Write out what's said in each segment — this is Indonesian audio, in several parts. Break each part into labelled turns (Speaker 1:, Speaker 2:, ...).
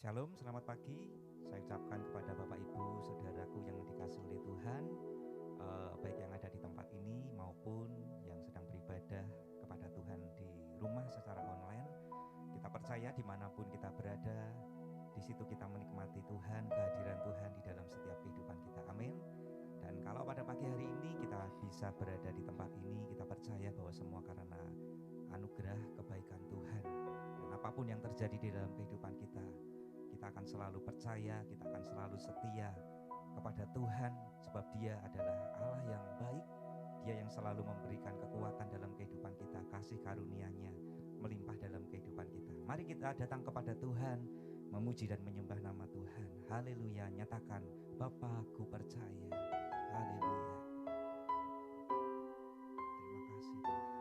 Speaker 1: Shalom, selamat pagi. Saya ucapkan kepada Bapak Ibu, saudaraku yang dikasihi oleh Tuhan, baik yang ada di tempat ini maupun yang sedang beribadah kepada Tuhan di rumah secara online. Kita percaya dimanapun kita berada, di situ kita menikmati Tuhan, kehadiran Tuhan di dalam setiap kehidupan kita. Amin. Dan kalau pada pagi hari ini kita bisa berada di tempat ini, kita percaya bahwa semua karena anugerah kebaikan Tuhan. Dan apapun yang terjadi di dalam kehidupan kita akan selalu percaya, kita akan selalu setia kepada Tuhan, sebab Dia adalah Allah yang baik. Dia yang selalu memberikan kekuatan dalam kehidupan kita, kasih karunia-Nya melimpah dalam kehidupan kita. Mari kita datang kepada Tuhan, memuji dan menyembah nama Tuhan. Haleluya, nyatakan, Bapa, ku percaya. Haleluya. Terima kasih Tuhan.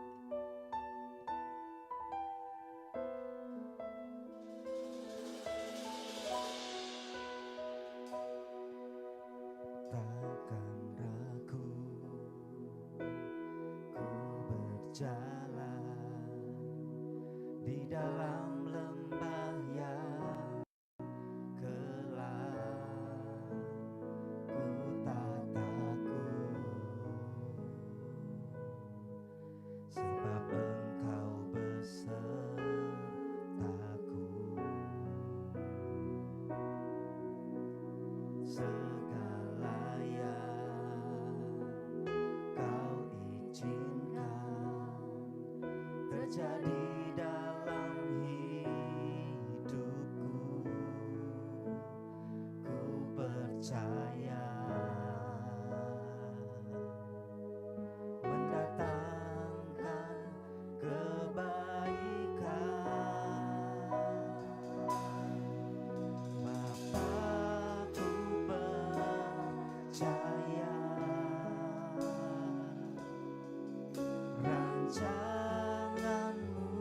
Speaker 1: Takkan ragu ku berjalan di dalam lembah yang gelap, ku tak takut, sebab Engkau besertaku. Segala yang Kau izinkan terjadi dalam hidupku, ku percaya mendatangkan kebaikan. Bapa, ku percaya rancangan-Mu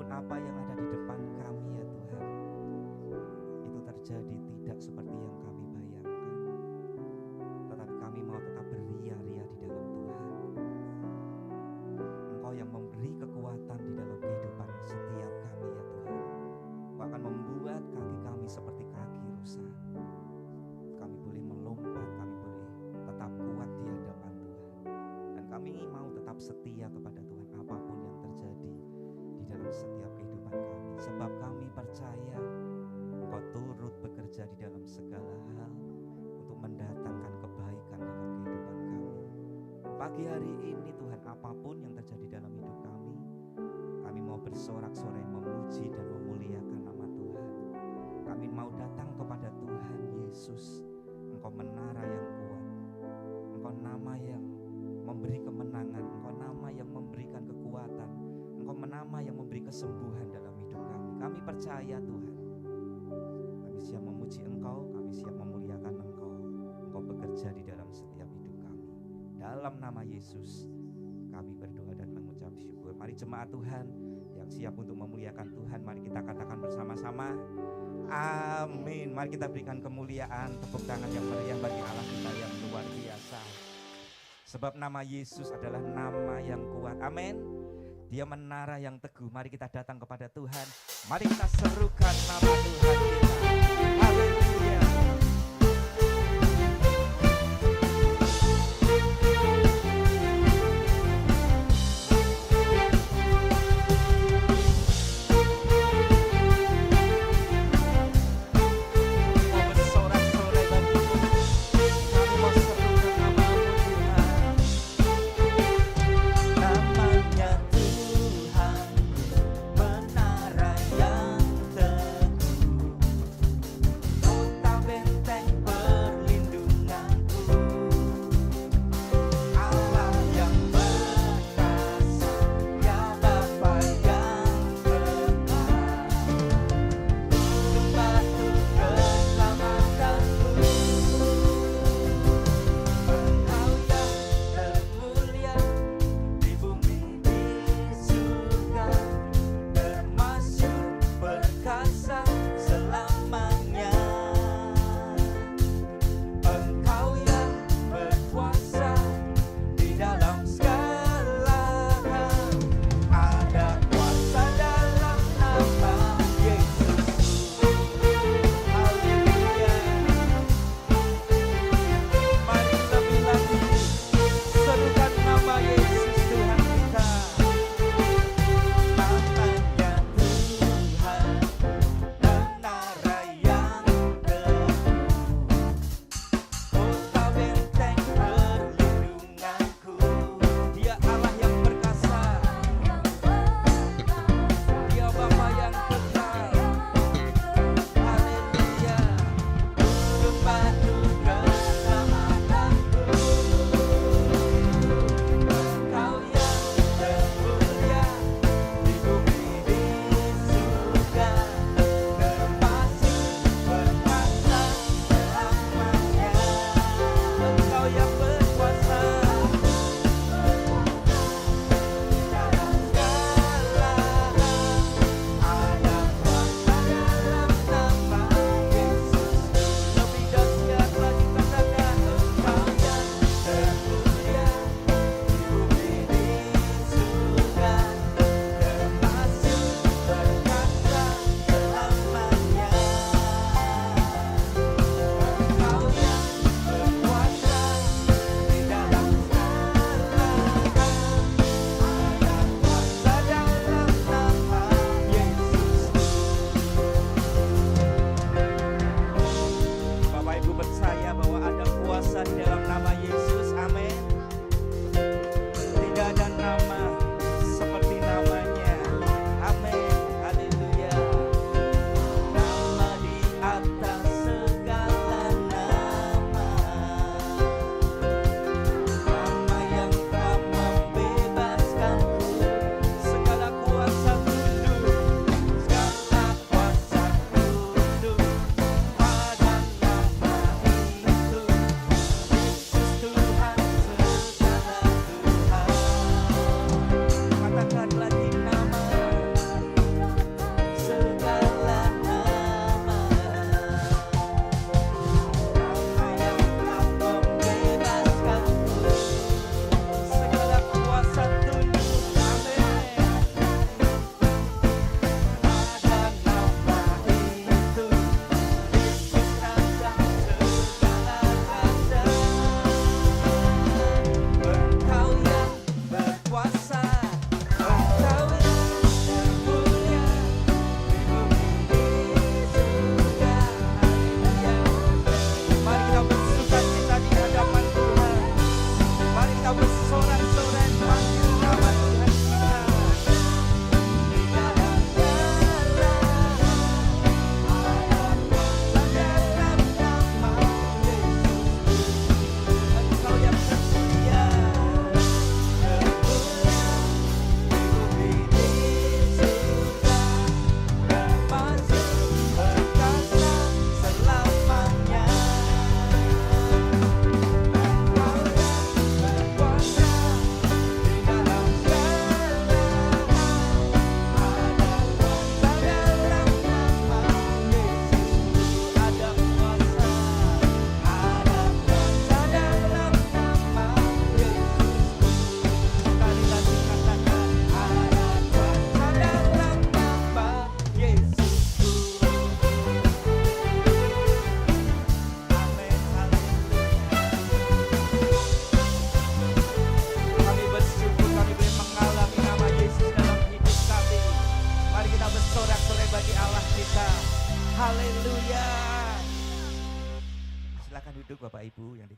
Speaker 1: apapun apa yang ada di depan kami ya Tuhan, itu terjadi tidak seperti yang kami bayangkan, tetapi kami mau tetap beria-ria di dalam Tuhan. Engkau yang memberi kekuatan di dalam kehidupan setiap kami ya Tuhan. Engkau akan membuat kaki kami seperti kaki rusa. Kami boleh melompat, kami boleh tetap kuat di hadapan Tuhan. Dan kami mau tetap setia kepada Tuhan apapun yang terjadi di dalam setiap kehidupan kami. Sebab kami percaya Engkau turut bekerja di dalam segala hal untuk mendatangkan kebaikan dalam kehidupan kami. Pagi hari ini Tuhan, apapun yang terjadi dalam hidup kami mau bersorak-sorai memuji dan memuliakan nama Tuhan. Kami mau datang kepada Tuhan Yesus. Engkau menara yang kuat, Engkau nama yang memberi kemenangan, Engkau nama yang memberikan kekuatan, Engkau nama yang memberi kesembuhan dalam hidup kami. Kami percaya Tuhan, kami siap memuji Engkau, kami siap memuliakan Engkau. Engkau bekerja di dalam setiap hidup kami. Dalam nama Yesus kami berdoa dan mengucap syukur. Mari jemaat Tuhan yang siap untuk memuliakan Tuhan, mari kita katakan bersama-sama amin. Mari kita berikan kemuliaan, tepuk tangan yang meriah bagi Allah kita yang luar biasa. Sebab nama Yesus adalah nama yang kuat, amin. Dia menara yang teguh. Mari kita datang kepada Tuhan, mari kita serukan nama Tuhan kita. Haleluya.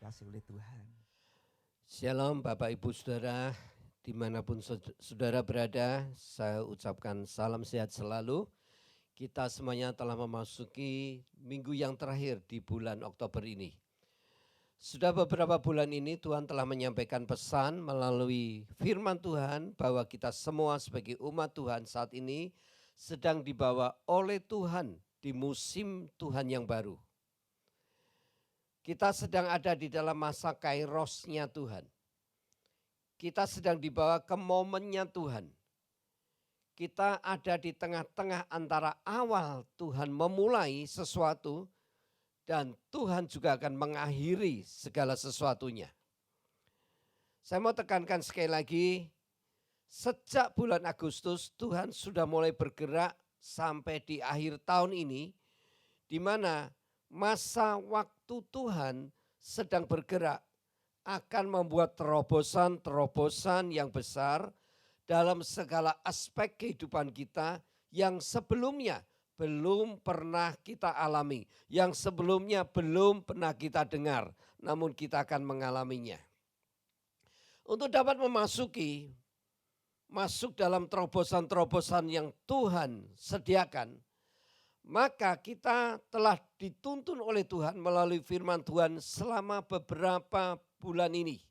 Speaker 1: dikasih oleh Tuhan.
Speaker 2: Shalom Bapak Ibu Saudara, dimanapun saudara berada, saya ucapkan salam sehat selalu. Kita semuanya telah memasuki minggu yang terakhir di bulan Oktober ini. Sudah beberapa bulan ini Tuhan telah menyampaikan pesan melalui firman Tuhan bahwa kita semua sebagai umat Tuhan saat ini sedang dibawa oleh Tuhan di musim Tuhan yang baru. Kita sedang ada di dalam masa kairosnya Tuhan. Kita sedang dibawa ke momennya Tuhan. Kita ada di tengah-tengah antara awal Tuhan memulai sesuatu dan Tuhan juga akan mengakhiri segala sesuatunya. Saya mau tekankan sekali lagi, sejak bulan Agustus Tuhan sudah mulai bergerak sampai di akhir tahun ini, di mana masa waktu Tuhan sedang bergerak akan membuat terobosan-terobosan yang besar dalam segala aspek kehidupan kita yang sebelumnya belum pernah kita alami, yang sebelumnya belum pernah kita dengar, namun kita akan mengalaminya. Untuk dapat masuk dalam terobosan-terobosan yang Tuhan sediakan, maka kita telah dituntun oleh Tuhan melalui firman Tuhan selama beberapa bulan ini.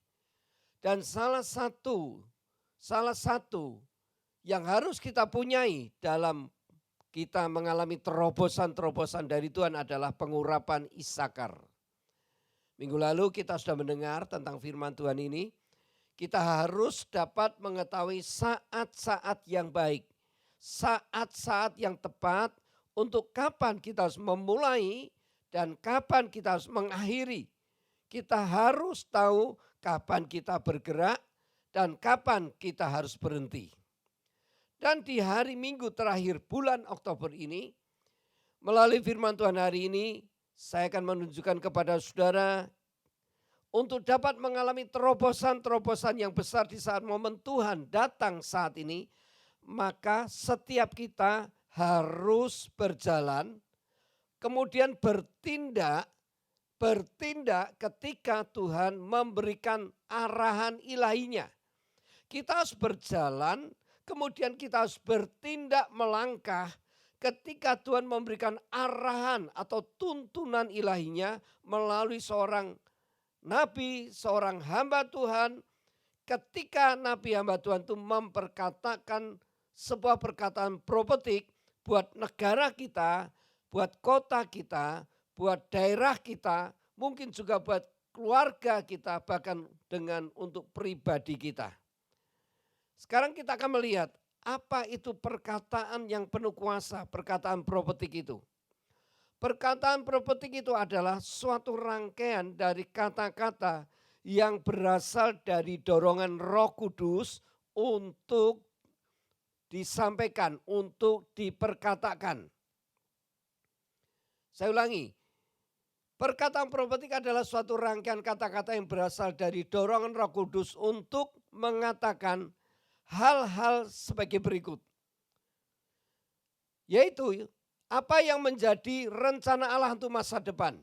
Speaker 2: Dan salah satu yang harus kita punyai dalam kita mengalami terobosan-terobosan dari Tuhan adalah pengurapan Isakar. Minggu lalu kita sudah mendengar tentang firman Tuhan ini. Kita harus dapat mengetahui saat-saat yang baik, saat-saat yang tepat untuk kapan kita harus memulai dan kapan kita harus mengakhiri. Kita harus tahu kapan kita bergerak dan kapan kita harus berhenti. Dan di hari Minggu terakhir bulan Oktober ini, melalui firman Tuhan hari ini, saya akan menunjukkan kepada saudara untuk dapat mengalami terobosan-terobosan yang besar di saat momen Tuhan datang saat ini, maka setiap kita harus berjalan, kemudian bertindak ketika Tuhan memberikan arahan ilahinya. Kita harus berjalan, kemudian kita harus bertindak melangkah ketika Tuhan memberikan arahan atau tuntunan ilahinya melalui seorang nabi, seorang hamba Tuhan. Ketika nabi hamba Tuhan itu memperkatakan sebuah perkataan profetik buat negara kita, buat kota kita, buat daerah kita, mungkin juga buat keluarga kita, bahkan dengan untuk pribadi kita. Sekarang kita akan melihat apa itu perkataan yang penuh kuasa, perkataan profetik itu. Perkataan profetik itu adalah suatu rangkaian dari kata-kata yang berasal dari dorongan Roh Kudus untuk disampaikan, untuk diperkatakan. Saya ulangi, perkataan profetik adalah suatu rangkaian kata-kata yang berasal dari dorongan Roh Kudus untuk mengatakan hal-hal sebagai berikut. Yaitu apa yang menjadi rencana Allah untuk masa depan.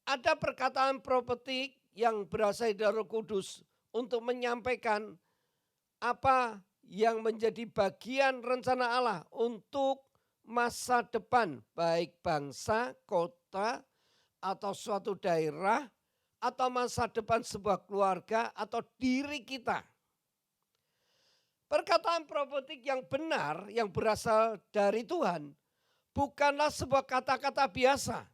Speaker 2: Ada perkataan profetik yang berasal dari Roh Kudus untuk menyampaikan apa yang menjadi bagian rencana Allah untuk masa depan, baik bangsa, kota, atau suatu daerah, atau masa depan sebuah keluarga, atau diri kita. Perkataan profetik yang benar, yang berasal dari Tuhan, bukanlah sebuah kata-kata biasa.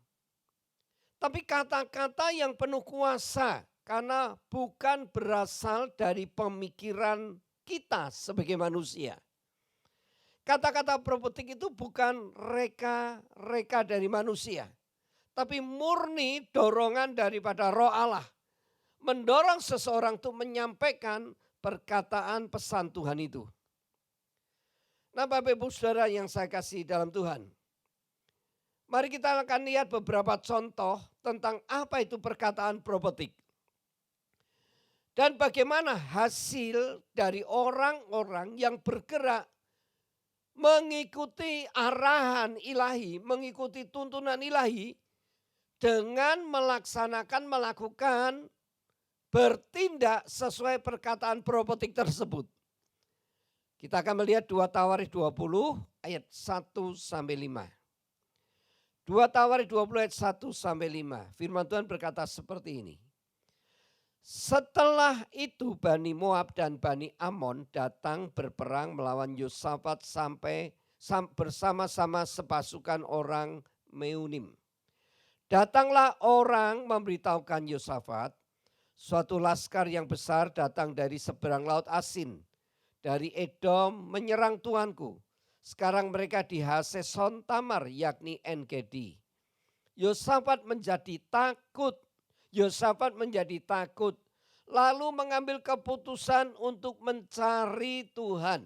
Speaker 2: Tapi kata-kata yang penuh kuasa, karena bukan berasal dari pemikiran kita sebagai manusia. Kata-kata profetik itu bukan reka-reka dari manusia, tapi murni dorongan daripada Roh Allah. Mendorong seseorang untuk menyampaikan perkataan pesan Tuhan itu. Nah, Bapak Ibu Saudara yang saya kasih dalam Tuhan, mari kita akan lihat beberapa contoh tentang apa itu perkataan profetik. Dan bagaimana hasil dari orang-orang yang bergerak mengikuti arahan ilahi, mengikuti tuntunan ilahi, dengan melakukan bertindak sesuai perkataan profetik tersebut. Kita akan melihat 2 Tawarikh 20 ayat 1 sampai 5. 2 Tawarikh 20 ayat 1 sampai 5. Firman Tuhan berkata seperti ini. Setelah itu Bani Moab dan Bani Amon datang berperang melawan Yosafat bersama-sama sepasukan orang Meunim. Datanglah orang memberitahukan Yosafat, suatu laskar yang besar datang dari seberang laut Asin, dari Edom menyerang tuanku. Sekarang mereka di Haseson Tamar, yakni En-Gedi. Yosafat menjadi takut. Lalu mengambil keputusan untuk mencari Tuhan.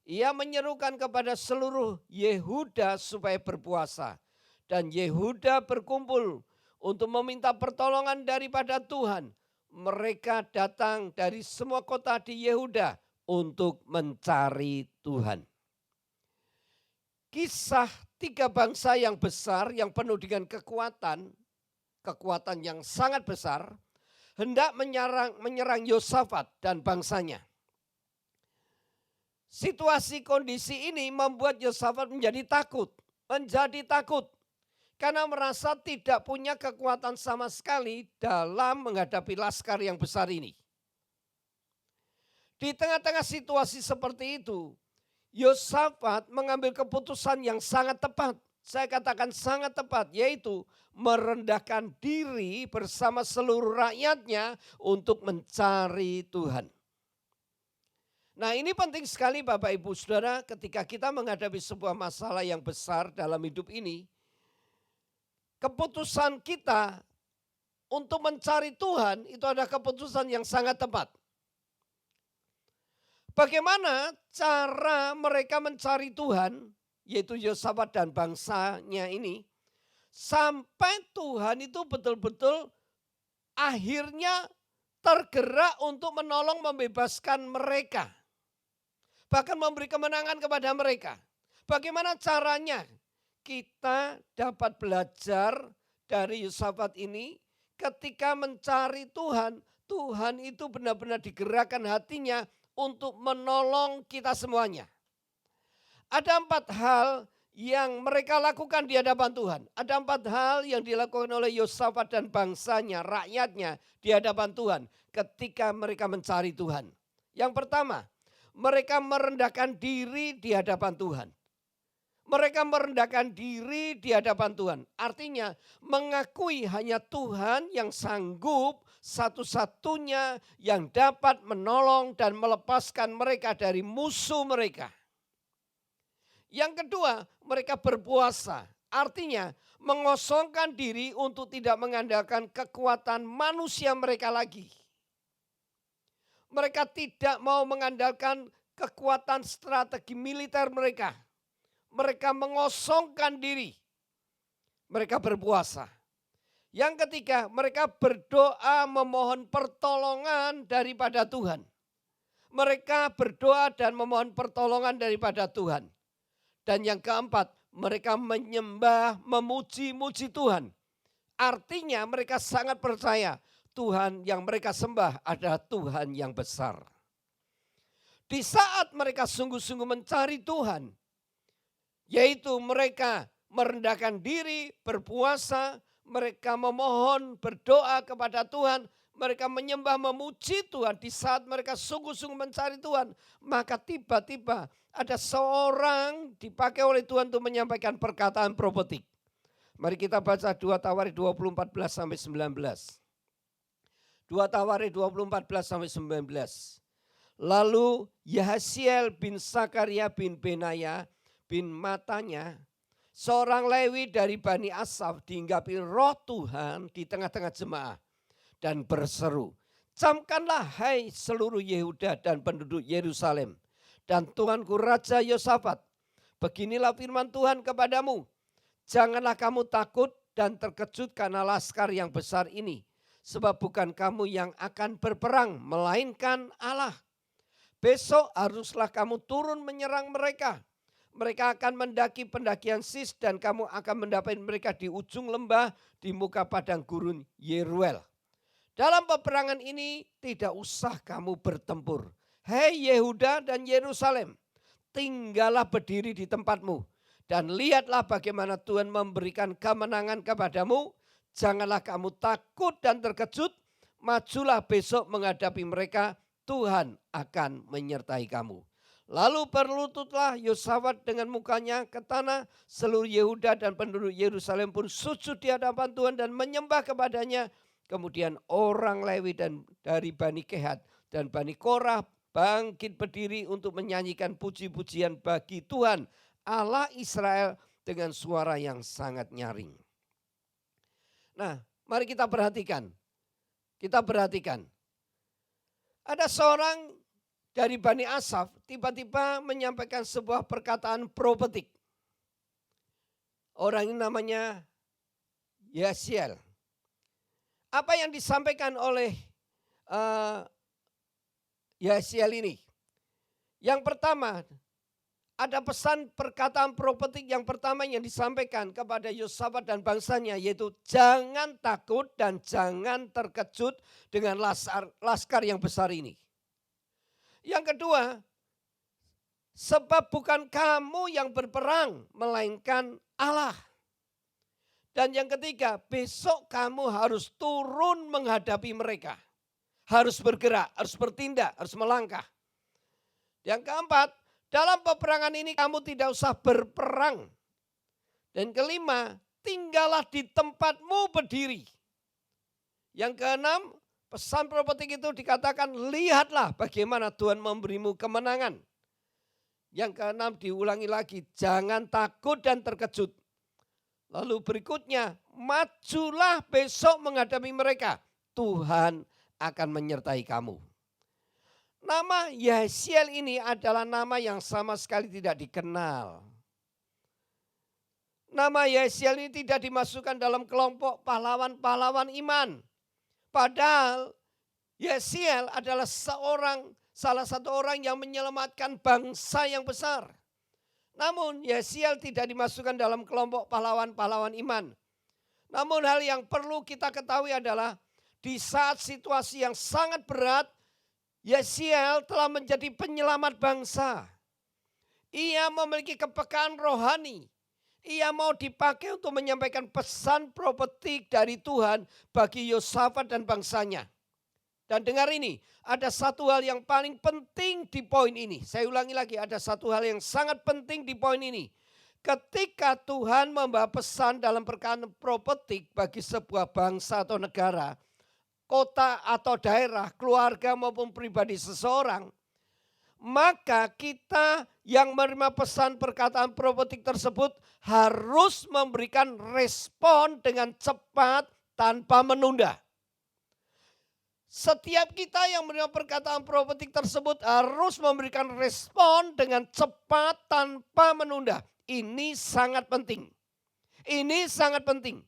Speaker 2: Ia menyerukan kepada seluruh Yehuda supaya berpuasa. Dan Yehuda berkumpul untuk meminta pertolongan daripada Tuhan. Mereka datang dari semua kota di Yehuda untuk mencari Tuhan. Kisah 3 bangsa yang besar yang penuh dengan kekuatan yang sangat besar, hendak menyerang Yosafat dan bangsanya. Situasi kondisi ini membuat Yosafat menjadi takut. Karena merasa tidak punya kekuatan sama sekali dalam menghadapi laskar yang besar ini. Di tengah-tengah situasi seperti itu, Yosafat mengambil keputusan yang sangat tepat. Saya katakan sangat tepat, yaitu merendahkan diri bersama seluruh rakyatnya untuk mencari Tuhan. Nah, ini penting sekali Bapak Ibu Saudara, ketika kita menghadapi sebuah masalah yang besar dalam hidup ini, keputusan kita untuk mencari Tuhan itu adalah keputusan yang sangat tepat. Bagaimana cara mereka mencari Tuhan, yaitu Yosafat dan bangsanya ini, sampai Tuhan itu betul-betul akhirnya tergerak untuk menolong membebaskan mereka. Bahkan memberi kemenangan kepada mereka. Bagaimana caranya? Kita dapat belajar dari Yosafat ini ketika mencari Tuhan. Tuhan itu benar-benar digerakkan hatinya untuk menolong kita semuanya. Ada 4 hal yang mereka lakukan di hadapan Tuhan. Ada 4 hal yang dilakukan oleh Yosafat dan bangsanya, rakyatnya di hadapan Tuhan ketika mereka mencari Tuhan. Yang pertama, mereka merendahkan diri di hadapan Tuhan. Mereka merendahkan diri di hadapan Tuhan. Artinya mengakui hanya Tuhan yang sanggup satu-satunya yang dapat menolong dan melepaskan mereka dari musuh mereka. Yang kedua, mereka berpuasa. Artinya mengosongkan diri untuk tidak mengandalkan kekuatan manusia mereka lagi. Mereka tidak mau mengandalkan kekuatan strategi militer mereka. Mereka mengosongkan diri. Mereka berpuasa. Yang ketiga, mereka berdoa memohon pertolongan daripada Tuhan. Mereka berdoa dan memohon pertolongan daripada Tuhan. Dan yang keempat, mereka menyembah, memuji-muji Tuhan. Artinya mereka sangat percaya Tuhan yang mereka sembah adalah Tuhan yang besar. Di saat mereka sungguh-sungguh mencari Tuhan, yaitu mereka merendahkan diri, berpuasa, mereka memohon, berdoa kepada Tuhan, mereka menyembah, memuji Tuhan. Di saat mereka sungguh-sungguh mencari Tuhan, maka tiba-tiba ada seorang dipakai oleh Tuhan untuk menyampaikan perkataan profetik. Mari kita baca 2 Tawarikh 20:14-19. 2 Tawarikh 20:14-19. Lalu Yahasiel bin Sakaria bin Benaya bin Matanya, seorang Lewi dari Bani Asaf, dihinggapi roh Tuhan di tengah-tengah jemaah dan berseru, "Camkanlah hai seluruh Yehuda dan penduduk Yerusalem dan Tuanku Raja Yosafat, beginilah firman Tuhan kepadamu, janganlah kamu takut dan terkejut karena laskar yang besar ini, sebab bukan kamu yang akan berperang, melainkan Allah. Besok haruslah kamu turun menyerang mereka. mereka akan mendaki pendakian Sis dan kamu akan mendapati mereka di ujung lembah di muka padang gurun Yeruel. Dalam peperangan ini tidak usah kamu bertempur. Hei Yehuda dan Yerusalem, tinggallah berdiri di tempatmu. Dan lihatlah bagaimana Tuhan memberikan kemenangan kepadamu. Janganlah kamu takut dan terkejut. Majulah besok menghadapi mereka. Tuhan akan menyertai kamu. Lalu berlututlah Yosafat dengan mukanya ke tanah. Seluruh Yehuda dan penduduk Yerusalem pun sujud di hadapan Tuhan dan menyembah kepadanya. Kemudian orang Lewi dan dari Bani Kehat dan Bani Korah bangkit berdiri untuk menyanyikan puji-pujian bagi Tuhan Allah Israel dengan suara yang sangat nyaring. Nah, mari kita perhatikan. Kita perhatikan. Ada seorang dari Bani Asaf tiba-tiba menyampaikan sebuah perkataan profetik. Orang ini namanya Yasiel. Apa yang disampaikan oleh Yasiel ini? Yang pertama, ada pesan perkataan profetik yang pertama yang disampaikan kepada Yosafat dan bangsanya, yaitu jangan takut dan jangan terkejut dengan laskar yang besar ini. Yang kedua, sebab bukan kamu yang berperang, melainkan Allah. Dan yang ketiga, besok kamu harus turun menghadapi mereka. Harus bergerak, harus bertindak, harus melangkah. Yang keempat, dalam peperangan ini kamu tidak usah berperang. Dan kelima, tinggallah di tempatmu berdiri. Yang keenam, pesan profetik itu dikatakan, lihatlah bagaimana Tuhan memberimu kemenangan. Yang keenam diulangi lagi, jangan takut dan terkejut. Lalu berikutnya, majulah besok menghadapi mereka. Tuhan akan menyertai kamu. Nama Yasiel ini adalah nama yang sama sekali tidak dikenal. Nama Yasiel ini tidak dimasukkan dalam kelompok pahlawan-pahlawan iman. Padahal Yasiel adalah salah satu orang yang menyelamatkan bangsa yang besar. Namun Yasiel tidak dimasukkan dalam kelompok pahlawan-pahlawan iman. Namun hal yang perlu kita ketahui adalah di saat situasi yang sangat berat, Yasiel telah menjadi penyelamat bangsa. Ia memiliki kepekaan rohani. Ia mau dipakai untuk menyampaikan pesan profetik dari Tuhan bagi Yosafat dan bangsanya. Dan dengar ini, ada satu hal yang paling penting di poin ini. Saya ulangi lagi, ada satu hal yang sangat penting di poin ini. Ketika Tuhan membawa pesan dalam perkataan profetik bagi sebuah bangsa atau negara, kota atau daerah, keluarga maupun pribadi seseorang, maka kita yang menerima pesan perkataan profetik tersebut harus memberikan respon dengan cepat tanpa menunda. Setiap kita yang menerima perkataan profetik tersebut harus memberikan respon dengan cepat tanpa menunda. Ini sangat penting. Ini sangat penting.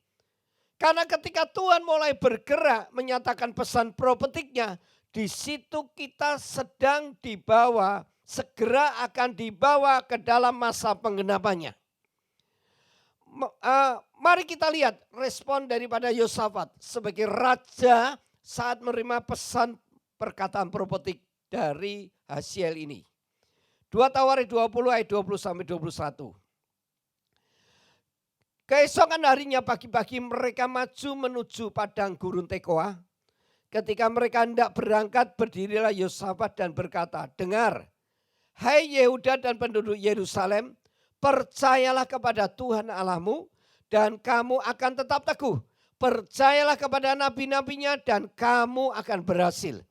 Speaker 2: Karena ketika Tuhan mulai bergerak menyatakan pesan profetiknya, di situ kita sedang dibawa, segera akan dibawa ke dalam masa penggenapannya. Mari kita lihat respon daripada Yosafat sebagai raja saat menerima pesan perkataan profetik dari Yasiel ini. 2 Tawarikh 20 ayat 20 sampai 21. Keesokan harinya pagi-pagi mereka maju menuju padang gurun Tekoa. Ketika mereka hendak berangkat, berdirilah Yosafat dan berkata, dengar, hai Yehuda dan penduduk Yerusalem, percayalah kepada Tuhan Allahmu dan kamu akan tetap teguh. Percayalah kepada nabi-nabinya dan kamu akan berhasil.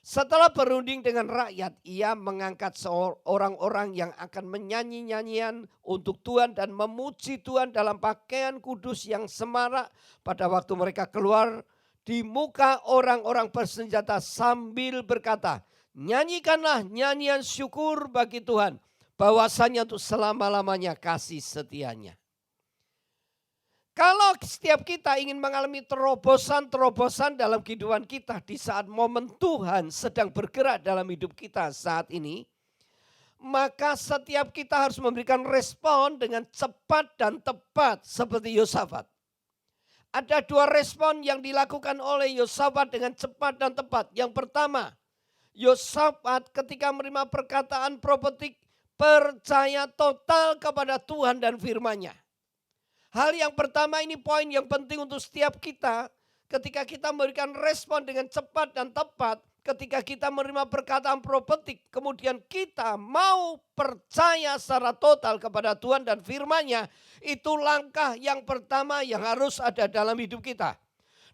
Speaker 2: Setelah berunding dengan rakyat, ia mengangkat orang-orang yang akan menyanyi nyanyian untuk Tuhan dan memuji Tuhan dalam pakaian kudus yang semarak pada waktu mereka keluar di muka orang-orang bersenjata sambil berkata, nyanyikanlah nyanyian syukur bagi Tuhan, bahwasanya untuk selama-lamanya kasih setianya. Kalau setiap kita ingin mengalami terobosan-terobosan dalam kehidupan kita di saat momen Tuhan sedang bergerak dalam hidup kita saat ini, maka setiap kita harus memberikan respon dengan cepat dan tepat seperti Yosafat. Ada dua respon yang dilakukan oleh Yosafat dengan cepat dan tepat. Yang pertama, Yosafat ketika menerima perkataan profetik percaya total kepada Tuhan dan firman-Nya. Hal yang pertama ini poin yang penting untuk setiap kita. Ketika kita memberikan respon dengan cepat dan tepat, ketika kita menerima perkataan profetik, kemudian kita mau percaya secara total kepada Tuhan dan firman-Nya, itu langkah yang pertama yang harus ada dalam hidup kita.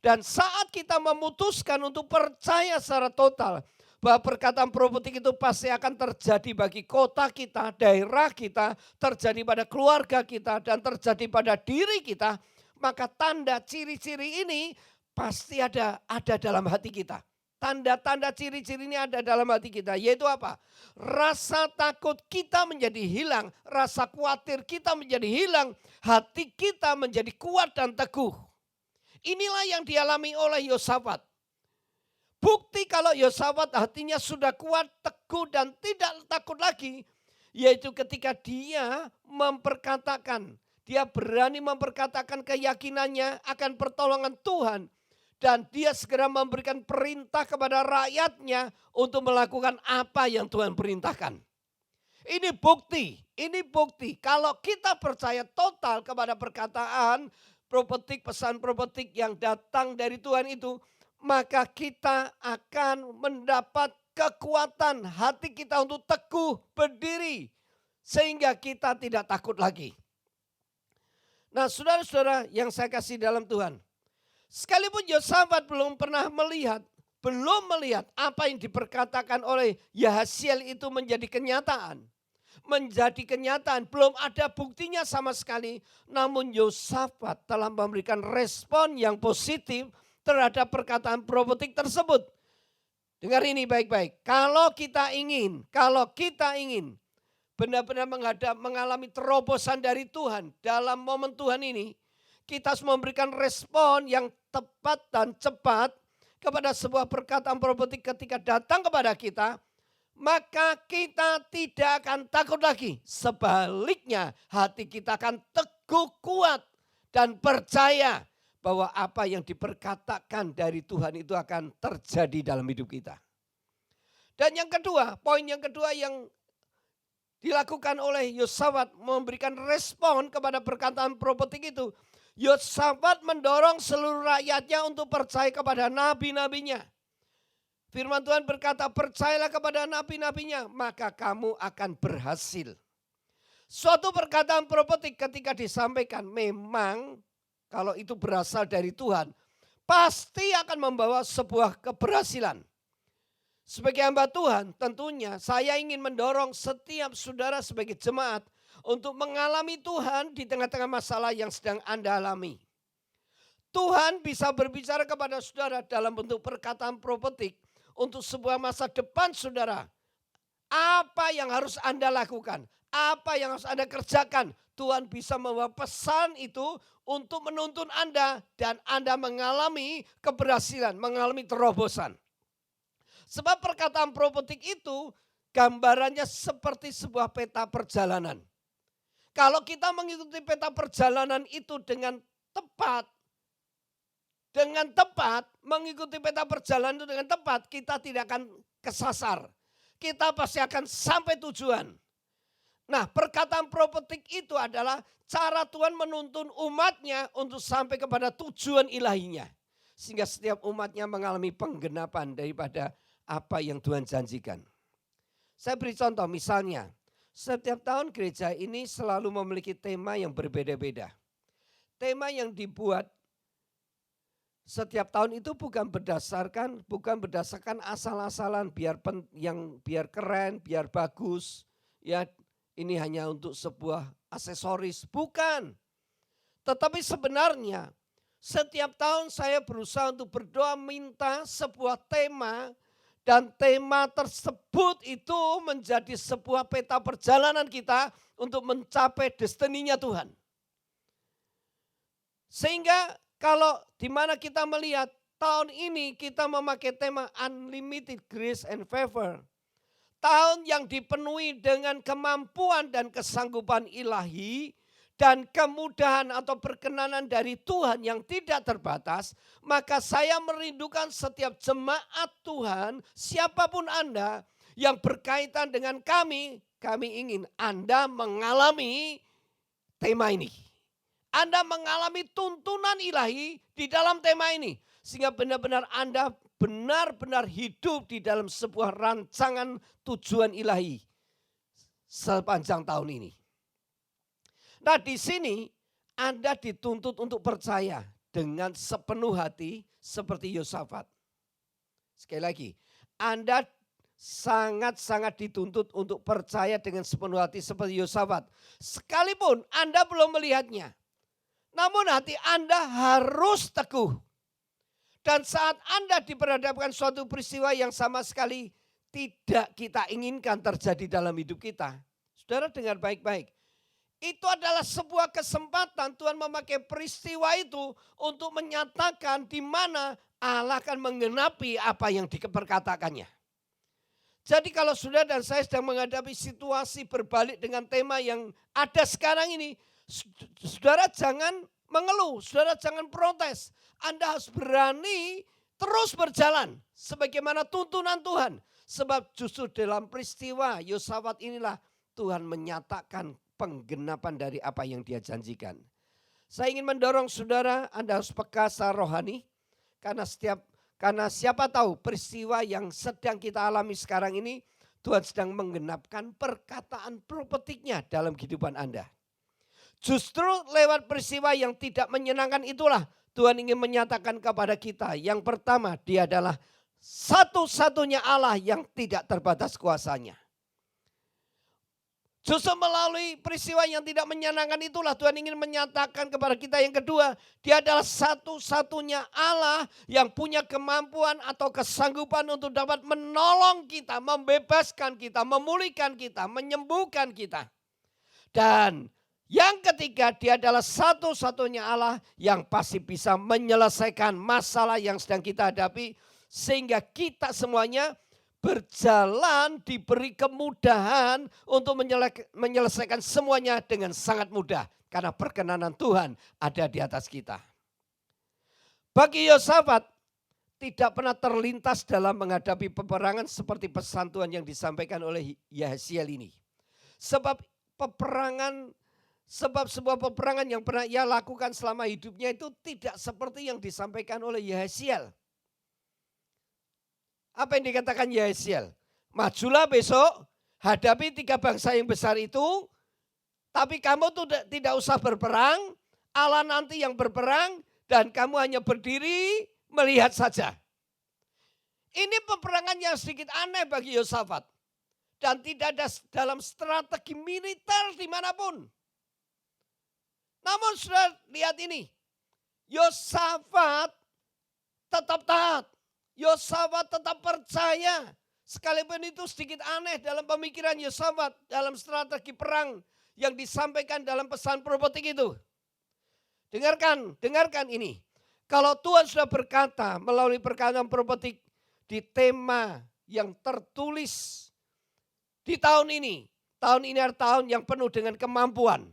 Speaker 2: Dan saat kita memutuskan untuk percaya secara total, bahwa perkataan profetik itu pasti akan terjadi bagi kota kita, daerah kita, terjadi pada keluarga kita, dan terjadi pada diri kita, maka tanda ciri-ciri ini pasti ada dalam hati kita. Tanda-tanda ciri-ciri ini ada dalam hati kita, yaitu apa? Rasa takut kita menjadi hilang, rasa khawatir kita menjadi hilang, hati kita menjadi kuat dan teguh. Inilah yang dialami oleh Yosafat. Bukti kalau Yosafat hatinya sudah kuat, teguh dan tidak takut lagi, yaitu ketika dia memperkatakan, dia berani memperkatakan keyakinannya akan pertolongan Tuhan. Dan dia segera memberikan perintah kepada rakyatnya untuk melakukan apa yang Tuhan perintahkan. Ini bukti kalau kita percaya total kepada perkataan profetik, pesan profetik yang datang dari Tuhan itu, maka kita akan mendapat kekuatan hati kita untuk teguh berdiri sehingga kita tidak takut lagi. Nah, saudara-saudara yang saya kasih dalam Tuhan, sekalipun Yosafat belum melihat apa yang diperkatakan oleh Yahasiel itu menjadi kenyataan. Belum ada buktinya sama sekali. Namun Yosafat telah memberikan respon yang positif terhadap perkataan profetik tersebut. Dengar ini baik-baik. Kalau kita ingin benar-benar mengalami terobosan dari Tuhan dalam momen Tuhan ini, kita harus memberikan respon yang tepat dan cepat kepada sebuah perkataan profetik ketika datang kepada kita, maka kita tidak akan takut lagi. Sebaliknya, hati kita akan teguh kuat dan percaya bahwa apa yang diperkatakan dari Tuhan itu akan terjadi dalam hidup kita. Dan yang kedua, poin yang kedua yang dilakukan oleh Yosafat memberikan respon kepada perkataan profetik itu, Yosafat mendorong seluruh rakyatnya untuk percaya kepada nabi-nabinya. Firman Tuhan berkata, percayalah kepada nabi-nabinya, maka kamu akan berhasil. Suatu perkataan profetik ketika disampaikan, memang kalau itu berasal dari Tuhan, pasti akan membawa sebuah keberhasilan. Sebagai hamba Tuhan, tentunya saya ingin mendorong setiap saudara sebagai jemaat untuk mengalami Tuhan di tengah-tengah masalah yang sedang Anda alami. Tuhan bisa berbicara kepada saudara dalam bentuk perkataan profetik untuk sebuah masa depan saudara. Apa yang harus Anda lakukan? Apa yang harus Anda kerjakan? Tuhan bisa membawa pesan itu untuk menuntun Anda dan Anda mengalami keberhasilan, mengalami terobosan. Sebab perkataan profetik itu gambarannya seperti sebuah peta perjalanan. Kalau kita mengikuti peta perjalanan itu dengan tepat, mengikuti peta perjalanan itu dengan tepat, kita tidak akan kesasar. Kita pasti akan sampai tujuan. Nah, perkataan profetik itu adalah cara Tuhan menuntun umatnya untuk sampai kepada tujuan ilahinya. Sehingga setiap umatnya mengalami penggenapan daripada apa yang Tuhan janjikan. Saya beri contoh, misalnya setiap tahun gereja ini selalu memiliki tema yang berbeda-beda. Tema yang dibuat setiap tahun itu bukan berdasarkan asal-asalan biar keren, biar bagus. Ya, ini hanya untuk sebuah aksesoris, bukan. Tetapi sebenarnya setiap tahun saya berusaha untuk berdoa minta sebuah tema. Dan tema tersebut itu menjadi sebuah peta perjalanan kita untuk mencapai destininya Tuhan. Sehingga kalau di mana kita melihat tahun ini kita memakai tema Unlimited Grace and Favor. tahun yang dipenuhi dengan kemampuan dan kesanggupan ilahi dan kemudahan atau perkenanan dari Tuhan yang tidak terbatas, maka saya merindukan setiap jemaat Tuhan, siapapun Anda yang berkaitan dengan kami ingin Anda mengalami tema ini. Anda mengalami tuntunan ilahi di dalam tema ini. Sehingga benar-benar Anda benar-benar hidup di dalam sebuah rancangan tujuan ilahi sepanjang tahun ini. Nah, di sini Anda dituntut untuk percaya dengan sepenuh hati seperti Yosafat. Sekali lagi, Anda sangat-sangat dituntut untuk percaya dengan sepenuh hati seperti Yosafat. Sekalipun Anda belum melihatnya, namun hati Anda harus teguh. Dan saat Anda diperhadapkan suatu peristiwa yang sama sekali tidak kita inginkan terjadi dalam hidup kita. Saudara dengar baik-baik. Itu adalah sebuah kesempatan Tuhan memakai peristiwa itu untuk menyatakan di mana Allah akan menggenapi apa yang diperkatakannya. Jadi kalau saudara dan saya sedang menghadapi situasi berbalik dengan tema yang ada sekarang ini, saudara jangan mengeluh, saudara jangan protes. Anda harus berani terus berjalan sebagaimana tuntunan Tuhan. Sebab justru dalam peristiwa Yosafat inilah Tuhan menyatakan penggenapan dari apa yang Dia janjikan. Saya ingin mendorong saudara, Anda harus peka secara rohani. Karena siapa tahu peristiwa yang sedang kita alami sekarang ini, Tuhan sedang menggenapkan perkataan profetiknya dalam kehidupan Anda. Justru lewat peristiwa yang tidak menyenangkan itulah Tuhan ingin menyatakan kepada kita. Yang pertama, Dia adalah satu-satunya Allah yang tidak terbatas kuasanya. Justru melalui peristiwa yang tidak menyenangkan itulah Tuhan ingin menyatakan kepada kita yang kedua. Dia adalah satu-satunya Allah yang punya kemampuan atau kesanggupan untuk dapat menolong kita, membebaskan kita, memulihkan kita, menyembuhkan kita. Dan yang ketiga, Dia adalah satu-satunya Allah yang pasti bisa menyelesaikan masalah yang sedang kita hadapi. Sehingga kita semuanya berjalan diberi kemudahan untuk menyelesaikan semuanya dengan sangat mudah. Karena perkenanan Tuhan ada di atas kita. Bagi Yosafat tidak pernah terlintas dalam menghadapi peperangan seperti pesan Tuhan yang disampaikan oleh Yahasiel ini. Sebab sebuah peperangan yang pernah ia lakukan selama hidupnya itu tidak seperti yang disampaikan oleh Yahasiel. Apa yang dikatakan Yahasiel? Majulah besok, hadapi 3 bangsa yang besar itu, tapi kamu tuh tidak usah berperang, Allah nanti yang berperang, dan kamu hanya berdiri melihat saja. Ini peperangan yang sedikit aneh bagi Yosafat. Dan tidak ada dalam strategi militer dimanapun. Namun sudah lihat ini, Yosafat tetap taat. Yosafat tetap percaya. Sekalipun itu sedikit aneh dalam pemikiran Yosafat dalam strategi perang yang disampaikan dalam pesan profetik itu. Dengarkan ini. Kalau Tuhan sudah berkata melalui perkataan profetik di tema yang tertulis di tahun ini adalah tahun yang penuh dengan kemampuan.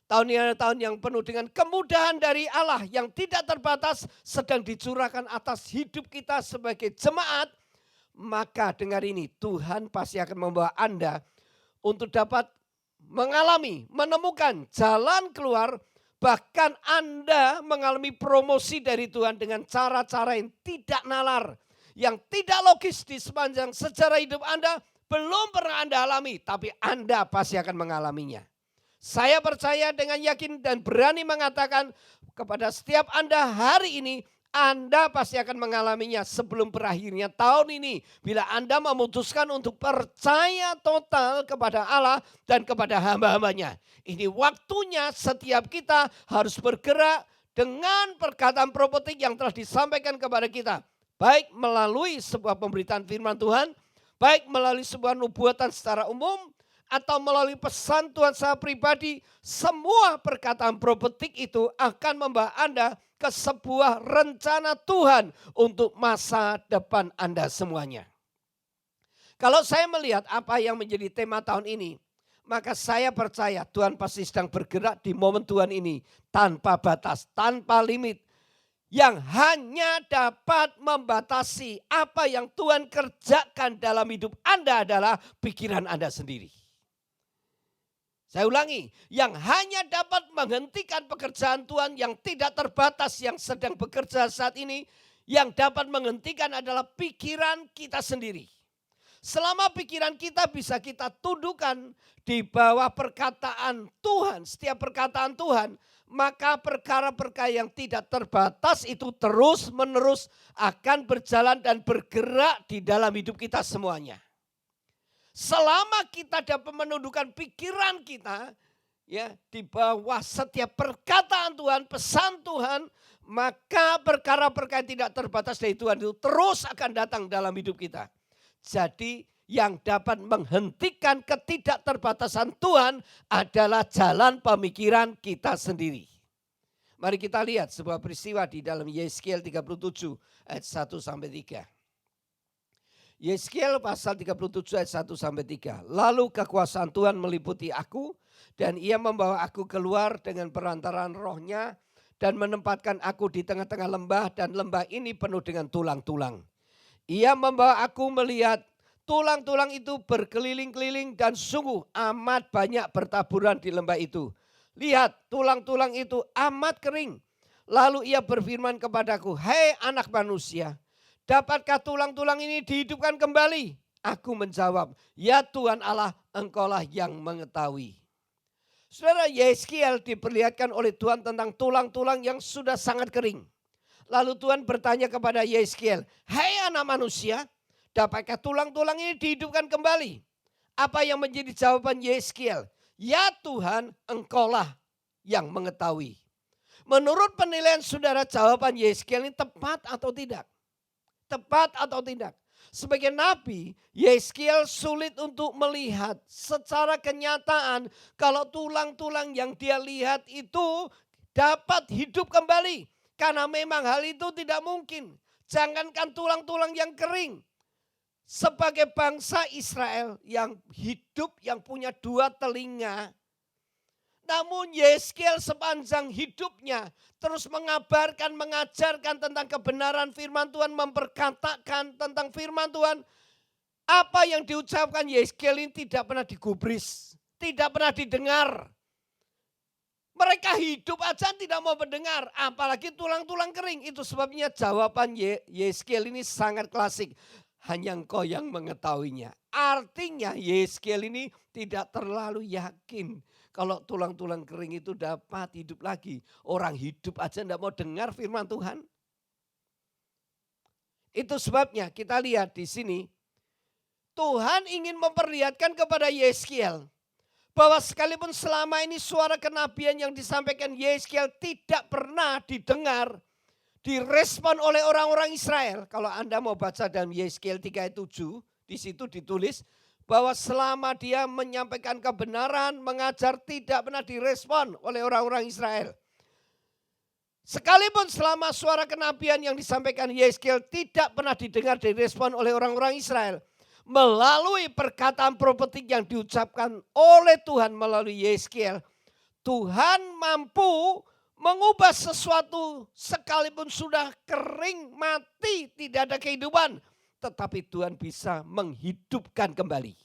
Speaker 2: Tahun ini adalah tahun yang penuh dengan kemudahan dari Allah yang tidak terbatas sedang dicurahkan atas hidup kita sebagai jemaat. Maka dengar ini, Tuhan pasti akan membawa Anda untuk dapat menemukan jalan keluar. Bahkan Anda mengalami promosi dari Tuhan dengan cara-cara yang tidak nalar. Yang tidak logis di sepanjang sejarah hidup Anda belum pernah Anda alami. Tapi Anda pasti akan mengalaminya. Saya percaya dengan yakin dan berani mengatakan kepada setiap Anda hari ini, Anda pasti akan mengalaminya sebelum berakhirnya tahun ini. Bila Anda memutuskan untuk percaya total kepada Allah dan kepada hamba-hambanya. Ini waktunya setiap kita harus bergerak dengan perkataan profetik yang telah disampaikan kepada kita. Baik melalui sebuah pemberitaan firman Tuhan, baik melalui sebuah nubuatan secara umum, atau melalui pesan Tuhan saya pribadi, semua perkataan profetik itu akan membawa Anda ke sebuah rencana Tuhan untuk masa depan Anda semuanya. Kalau saya melihat apa yang menjadi tema tahun ini, maka saya percaya Tuhan pasti sedang bergerak di momen Tuhan ini tanpa batas, tanpa limit. Yang hanya dapat membatasi apa yang Tuhan kerjakan dalam hidup Anda adalah pikiran Anda sendiri. Saya ulangi, yang hanya dapat menghentikan pekerjaan Tuhan yang tidak terbatas yang sedang bekerja saat ini, yang dapat menghentikan adalah pikiran kita sendiri. Selama pikiran kita bisa kita tuduhkan di bawah perkataan Tuhan, setiap perkataan Tuhan, maka perkara-perkara yang tidak terbatas itu terus menerus akan berjalan dan bergerak di dalam hidup kita semuanya. Selama kita dapat menundukkan pikiran kita ya di bawah setiap perkataan Tuhan, pesan Tuhan, maka perkara-perkara yang tidak terbatas dari Tuhan itu terus akan datang dalam hidup kita. Jadi yang dapat menghentikan ketidakterbatasan Tuhan adalah jalan pemikiran kita sendiri. Mari kita lihat sebuah peristiwa di dalam Yeskiel 37 ayat 1 sampai 3. Yeskiel pasal 37 ayat 1 sampai 3. Lalu kekuasaan Tuhan meliputi aku dan ia membawa aku keluar dengan perantaraan rohnya dan menempatkan aku di tengah-tengah lembah dan lembah ini penuh dengan tulang-tulang. Ia membawa aku melihat tulang-tulang itu berkeliling-keliling dan sungguh amat banyak bertaburan di lembah itu. Lihat, tulang-tulang itu amat kering. Lalu ia berfirman kepadaku, "Hei anak manusia, dapatkah tulang-tulang ini dihidupkan kembali?" Aku menjawab, "Ya Tuhan Allah, Engkaulah yang mengetahui." Saudara, Yeskiel diperlihatkan oleh Tuhan tentang tulang-tulang yang sudah sangat kering. Lalu Tuhan bertanya kepada Yeskiel, "Hei anak manusia, dapatkah tulang-tulang ini dihidupkan kembali?" Apa yang menjadi jawaban Yeskiel? "Ya Tuhan, Engkaulah yang mengetahui." Menurut penilaian saudara, jawaban Yeskiel ini tepat atau tidak? Tepat atau tidak? Sebagai nabi, Yeskiel sulit untuk melihat secara kenyataan kalau tulang-tulang yang dia lihat itu dapat hidup kembali. Karena memang hal itu tidak mungkin. Jangankan tulang-tulang yang kering. Sebagai bangsa Israel yang hidup, yang punya dua telinga. Namun Yeskiel sepanjang hidupnya terus mengabarkan, mengajarkan tentang kebenaran firman Tuhan. Memperkatakan tentang firman Tuhan. Apa yang diucapkan Yeskiel ini tidak pernah digubris. Tidak pernah didengar. Mereka hidup aja tidak mau mendengar, apalagi tulang-tulang kering. Itu sebabnya jawaban Yeskiel ini sangat klasik. Hanya Engkau yang mengetahuinya. Artinya Yeskiel ini tidak terlalu yakin kalau tulang-tulang kering itu dapat hidup lagi. Orang hidup aja tidak mau dengar firman Tuhan. Itu sebabnya kita lihat di sini. Tuhan ingin memperlihatkan kepada Yeskiel bahwa sekalipun selama ini suara kenabian yang disampaikan Yeskiel tidak pernah didengar, direspon oleh orang-orang Israel. Kalau Anda mau baca dalam Yeskiel 3 ayat 7, di situ ditulis bahwa selama dia menyampaikan kebenaran, mengajar tidak pernah direspon oleh orang-orang Israel. Sekalipun selama suara kenabian yang disampaikan Yeskiel tidak pernah didengar, direspon oleh orang-orang Israel. Melalui perkataan profetik yang diucapkan oleh Tuhan melalui Yeskiel, Tuhan mampu mengubah sesuatu sekalipun sudah kering, mati, tidak ada kehidupan. Tetapi Tuhan bisa menghidupkan kembali.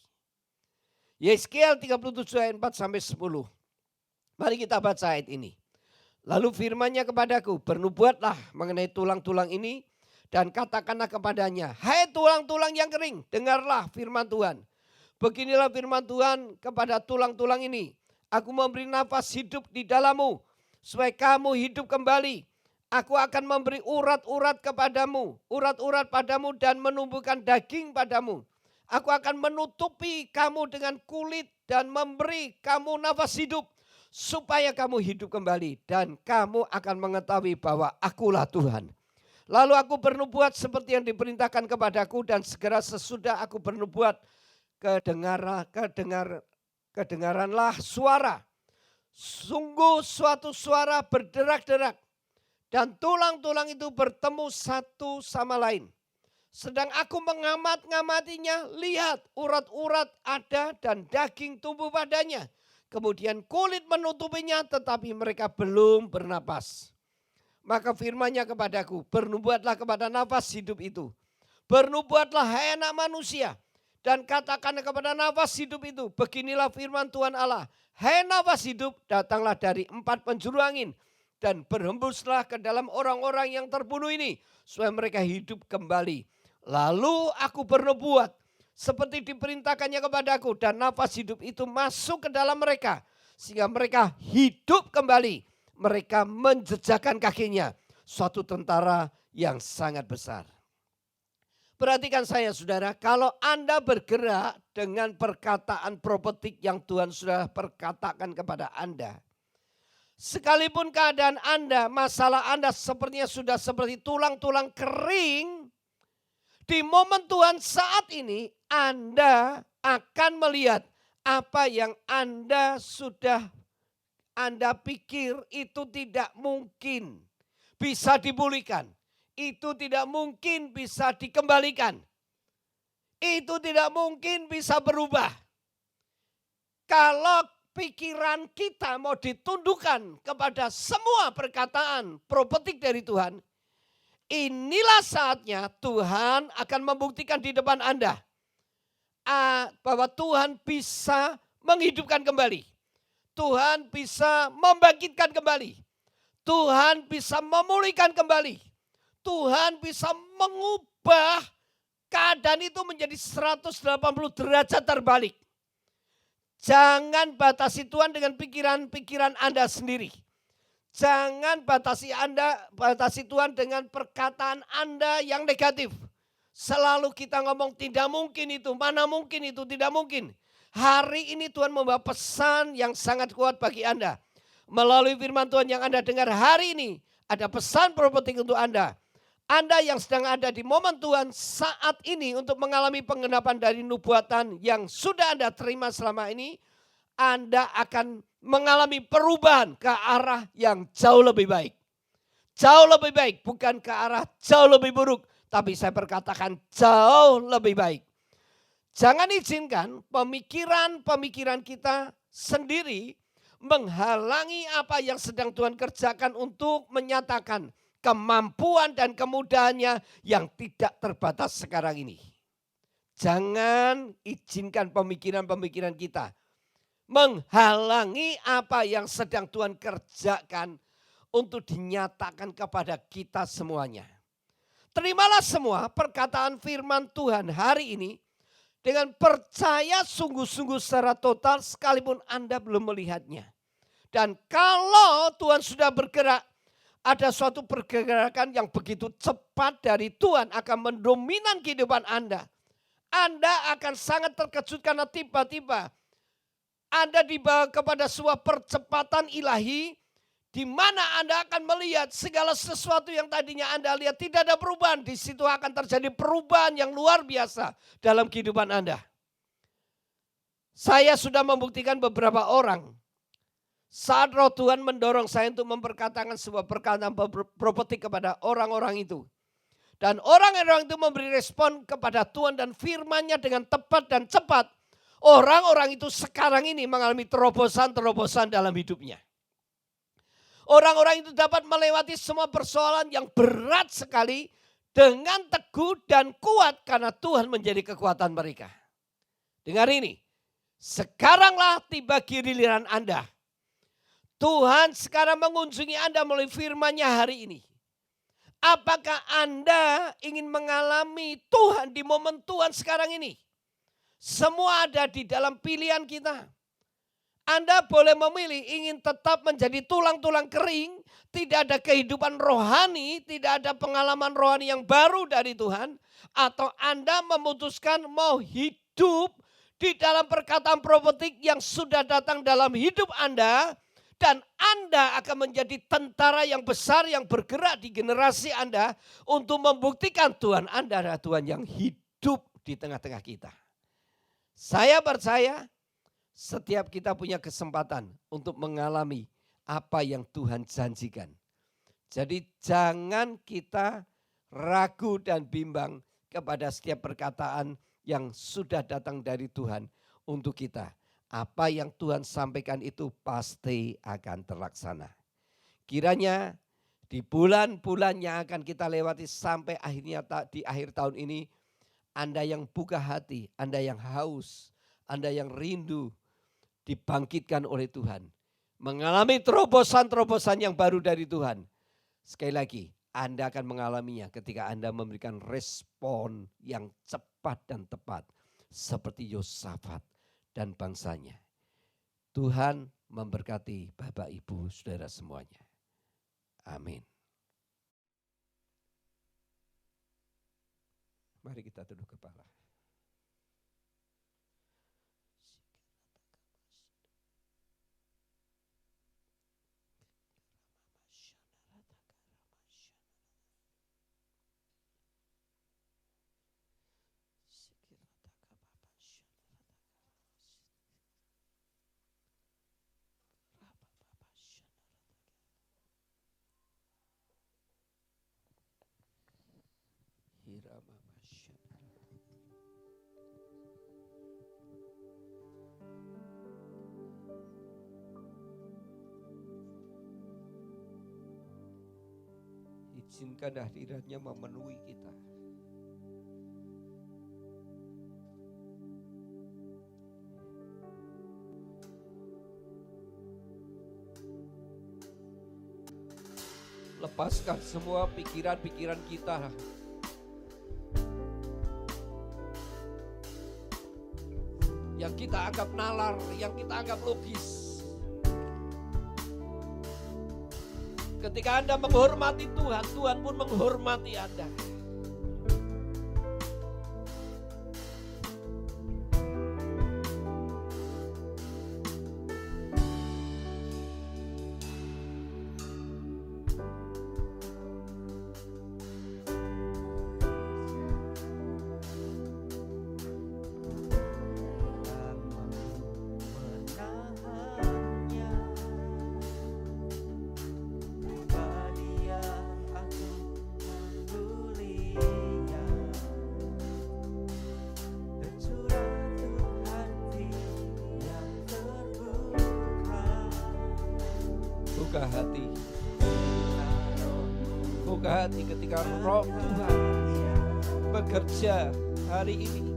Speaker 2: Yeskiel 37 ayat 4 sampai 10. Mari kita baca ayat ini. Lalu firman-Nya kepadaku, bernubuatlah mengenai tulang-tulang ini. Dan katakanlah kepadanya, "Hai tulang-tulang yang kering, dengarlah firman Tuhan. Beginilah firman Tuhan kepada tulang-tulang ini. Aku memberi nafas hidup di dalammu, supaya kamu hidup kembali. Aku akan memberi urat-urat kepadamu, urat-urat padamu dan menumbuhkan daging padamu. Aku akan menutupi kamu dengan kulit dan memberi kamu nafas hidup, supaya kamu hidup kembali. Dan kamu akan mengetahui bahwa akulah Tuhan. Lalu aku bernubuat seperti yang diperintahkan kepadaku dan segera sesudah aku bernubuat kedengaranlah suara. Sungguh suatu suara berderak-derak dan tulang-tulang itu bertemu satu sama lain. Sedang aku mengamat-ngamatinya, lihat urat-urat ada dan daging tumbuh padanya. Kemudian kulit menutupinya tetapi mereka belum bernapas. Maka firman-Nya kepadaku, bernubuatlah kepada nafas hidup itu. Bernubuatlah hai anak manusia. Dan katakan kepada nafas hidup itu, beginilah firman Tuhan Allah. Hai nafas hidup, datanglah dari 4 penjuru angin. Dan berhembuslah ke dalam orang-orang yang terbunuh ini. Supaya mereka hidup kembali. Lalu aku bernubuat seperti diperintahkannya kepadaku. Dan nafas hidup itu masuk ke dalam mereka. Sehingga mereka hidup kembali. Mereka menjejakkan kakinya. Suatu tentara yang sangat besar. Perhatikan saya saudara, kalau Anda bergerak dengan perkataan profetik yang Tuhan sudah perkatakan kepada Anda. Sekalipun keadaan Anda, masalah Anda sepertinya sudah seperti tulang-tulang kering. Di momen Tuhan saat ini Anda akan melihat apa yang Anda pikir itu tidak mungkin bisa dipulihkan. Itu tidak mungkin bisa dikembalikan. Itu tidak mungkin bisa berubah. Kalau pikiran kita mau ditundukkan kepada semua perkataan profetik dari Tuhan, inilah saatnya Tuhan akan membuktikan di depan Anda bahwa Tuhan bisa menghidupkan kembali. Tuhan bisa membangkitkan kembali. Tuhan bisa memulihkan kembali. Tuhan bisa mengubah keadaan itu menjadi 180 derajat terbalik. Jangan batasi Tuhan dengan pikiran-pikiran Anda sendiri. Jangan batasi Tuhan dengan perkataan Anda yang negatif. Selalu kita ngomong tidak mungkin itu, mana mungkin itu, tidak mungkin. Hari ini Tuhan membawa pesan yang sangat kuat bagi Anda. Melalui firman Tuhan yang Anda dengar hari ini, ada pesan profetik untuk Anda. Anda yang sedang ada di momen Tuhan saat ini untuk mengalami penggenapan dari nubuatan yang sudah Anda terima selama ini, Anda akan mengalami perubahan ke arah yang jauh lebih baik. Jauh lebih baik, bukan ke arah jauh lebih buruk, tapi saya perkatakan jauh lebih baik. Jangan izinkan pemikiran-pemikiran kita sendiri menghalangi apa yang sedang Tuhan kerjakan untuk menyatakan kemampuan dan kemudahannya yang tidak terbatas sekarang ini. Jangan izinkan pemikiran-pemikiran kita menghalangi apa yang sedang Tuhan kerjakan untuk dinyatakan kepada kita semuanya. Terimalah semua perkataan firman Tuhan hari ini dengan percaya sungguh-sungguh secara total sekalipun Anda belum melihatnya. Dan kalau Tuhan sudah bergerak, ada suatu pergerakan yang begitu cepat dari Tuhan akan mendominan kehidupan Anda. Anda akan sangat terkejut karena tiba-tiba Anda dibawa kepada sebuah percepatan ilahi di mana Anda akan melihat segala sesuatu yang tadinya Anda lihat tidak ada perubahan. Di situ akan terjadi perubahan yang luar biasa dalam kehidupan Anda. Saya sudah membuktikan beberapa orang. Saat roh Tuhan mendorong saya untuk memperkatakan sebuah perkataan profetik kepada orang-orang itu. Dan orang-orang itu memberi respon kepada Tuhan dan firman-Nya dengan tepat dan cepat. Orang-orang itu sekarang ini mengalami terobosan-terobosan dalam hidupnya. Orang-orang itu dapat melewati semua persoalan yang berat sekali dengan teguh dan kuat karena Tuhan menjadi kekuatan mereka. Dengar ini, sekaranglah tiba giliran Anda. Tuhan sekarang mengunjungi Anda melalui firman-Nya hari ini. Apakah Anda ingin mengalami Tuhan di momen Tuhan sekarang ini? Semua ada di dalam pilihan kita. Anda boleh memilih ingin tetap menjadi tulang-tulang kering, tidak ada kehidupan rohani, tidak ada pengalaman rohani yang baru dari Tuhan. Atau Anda memutuskan mau hidup di dalam perkataan profetik yang sudah datang dalam hidup Anda. Dan Anda akan menjadi tentara yang besar yang bergerak di generasi Anda untuk membuktikan Tuhan Anda adalah Tuhan yang hidup di tengah-tengah kita. Saya percaya setiap kita punya kesempatan untuk mengalami apa yang Tuhan janjikan. Jadi jangan kita ragu dan bimbang kepada setiap perkataan yang sudah datang dari Tuhan untuk kita. Apa yang Tuhan sampaikan itu pasti akan terlaksana. Kiranya di bulan-bulan yang akan kita lewati sampai akhirnya di akhir tahun ini, Anda yang buka hati, Anda yang haus, Anda yang rindu dibangkitkan oleh Tuhan. Mengalami terobosan-terobosan yang baru dari Tuhan. Sekali lagi, Anda akan mengalaminya ketika Anda memberikan respon yang cepat dan tepat. Seperti Yosafat dan bangsanya. Tuhan memberkati Bapak, Ibu, Saudara semuanya. Amin. Mari kita tunduk kepala. Izinkan hadiratnya memenuhi kita. Lepaskan semua pikiran-pikiran kita yang kita anggap nalar, yang kita anggap logis. Ketika Anda menghormati Tuhan, Tuhan pun menghormati Anda. Buka hati. Buka hati ketika Roh Tuhan bekerja hari ini.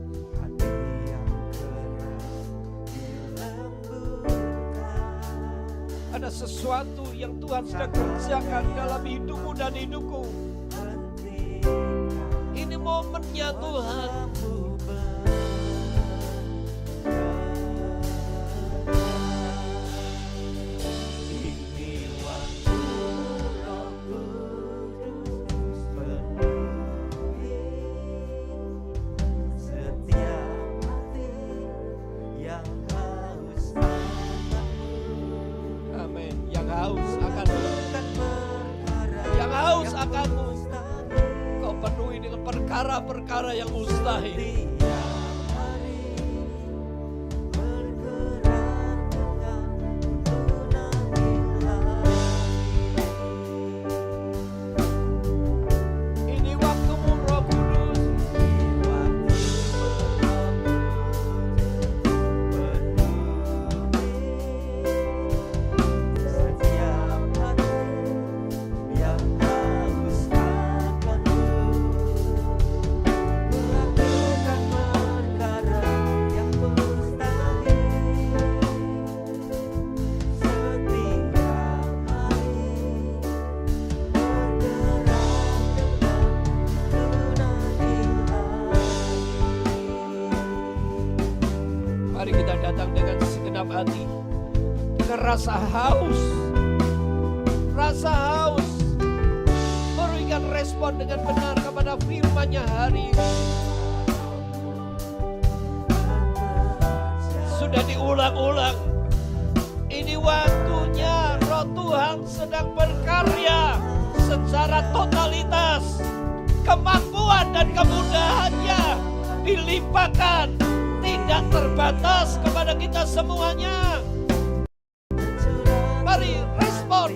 Speaker 2: Ada sesuatu yang Tuhan sedang kerjakan dalam hidupmu dan hidupku. Ini momennya Tuhan. Perkara yang mustahil. Ini waktumu Roh Kudus.
Speaker 3: Setiap hati yang haus akanmu.
Speaker 2: Mari kita datang dengan segenap hati, dengan rasa haus, memberikan respon dengan benar kepada firman-Nya hari ini. Sudah diulang-ulang, ini waktunya Roh Tuhan sedang berkarya secara totalitas. Kemampuan dan kemudahannya dilimpahkan, tidak terbatas kepada kita semuanya. Mari respon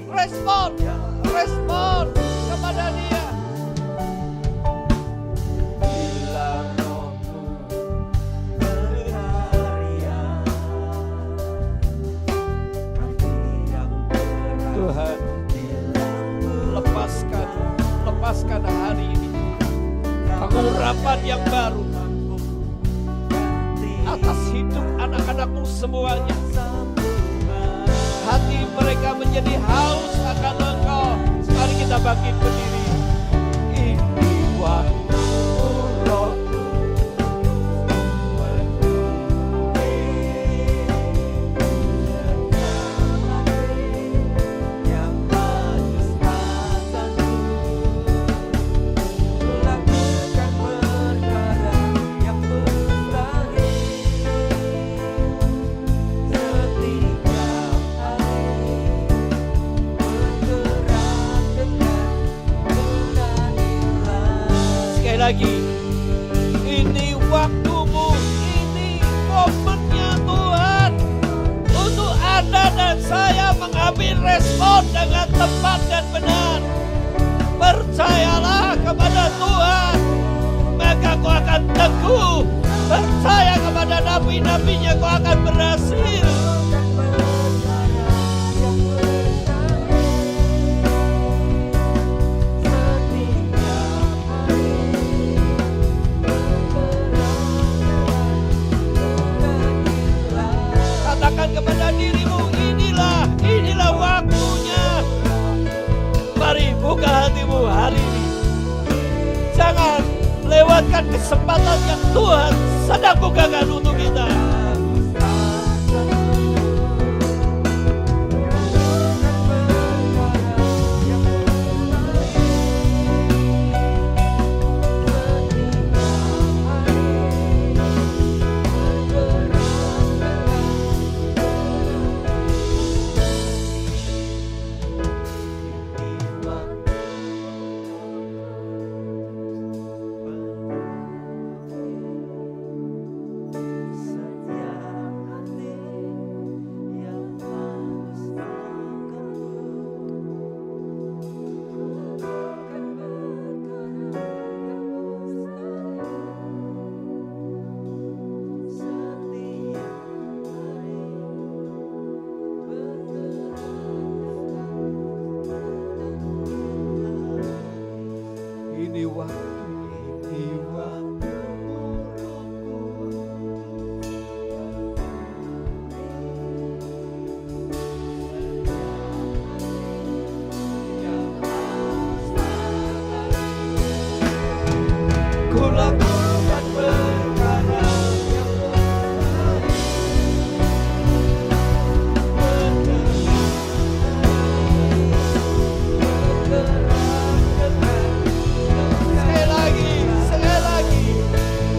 Speaker 2: kepada Dia. atas hidup anak-anakmu semuanya. Hati mereka menjadi haus akan Engkau. Mari kita bangkit berdiri. Ini waktu Roh
Speaker 3: yang menyusahkanmu, lakukan perkara yang mustahil setiap hari, bergerak dengan pengadilan.
Speaker 2: sekali lagi. Ini waktumu, ini momennya Tuhan untuk Anda dan saya mengambil respon dengan tepat dan benar. Percayalah kepada Tuhan, maka kau akan teguh. Percaya kepada nabi-nabinya, kau akan berhasil. Katakan kepada dirimu, inilah waktunya. Mari buka hatimu hari ini. Jangan lewatkan kesempatan yang Tuhan sedang bukakan untuk kita. Ini waktu ku lakukan perkara yang sekali lagi,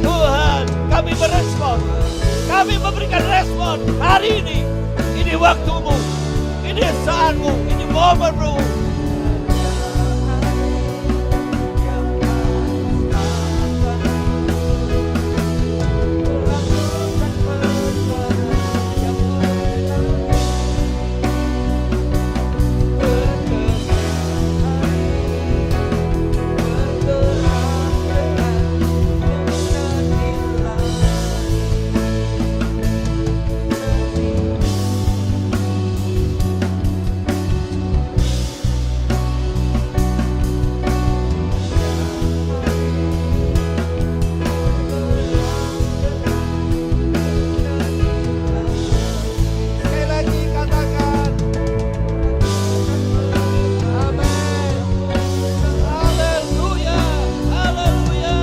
Speaker 2: Tuhan, kami berespon, kami memberikan respon hari ini. Ini waktumu, ini saatmu, ini momenmu. Sekali lagi katakan, amin, haleluya, haleluya.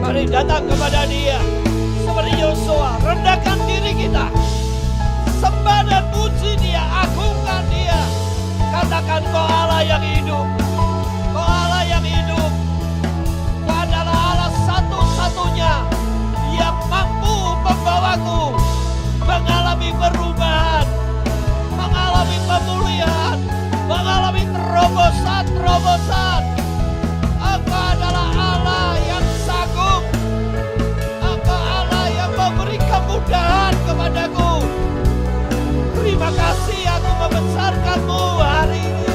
Speaker 2: Mari datang kepada Dia seperti Yosua, rendahkan diri kita, sembah dan puji Dia, agungkan Dia. Katakan, Kau Allah yang hidup, Kau Allah yang hidup. Kau adalah Allah satu-satunya yang mampu membawaku mengalami perubahan, mengalami pemulihan, mengalami terobosan-terobosan. Engkau adalah Allah yang sanggup. Engkau Allah yang memberi kemudahan kepadaku. Terima kasih, aku membesarkanmu hari ini.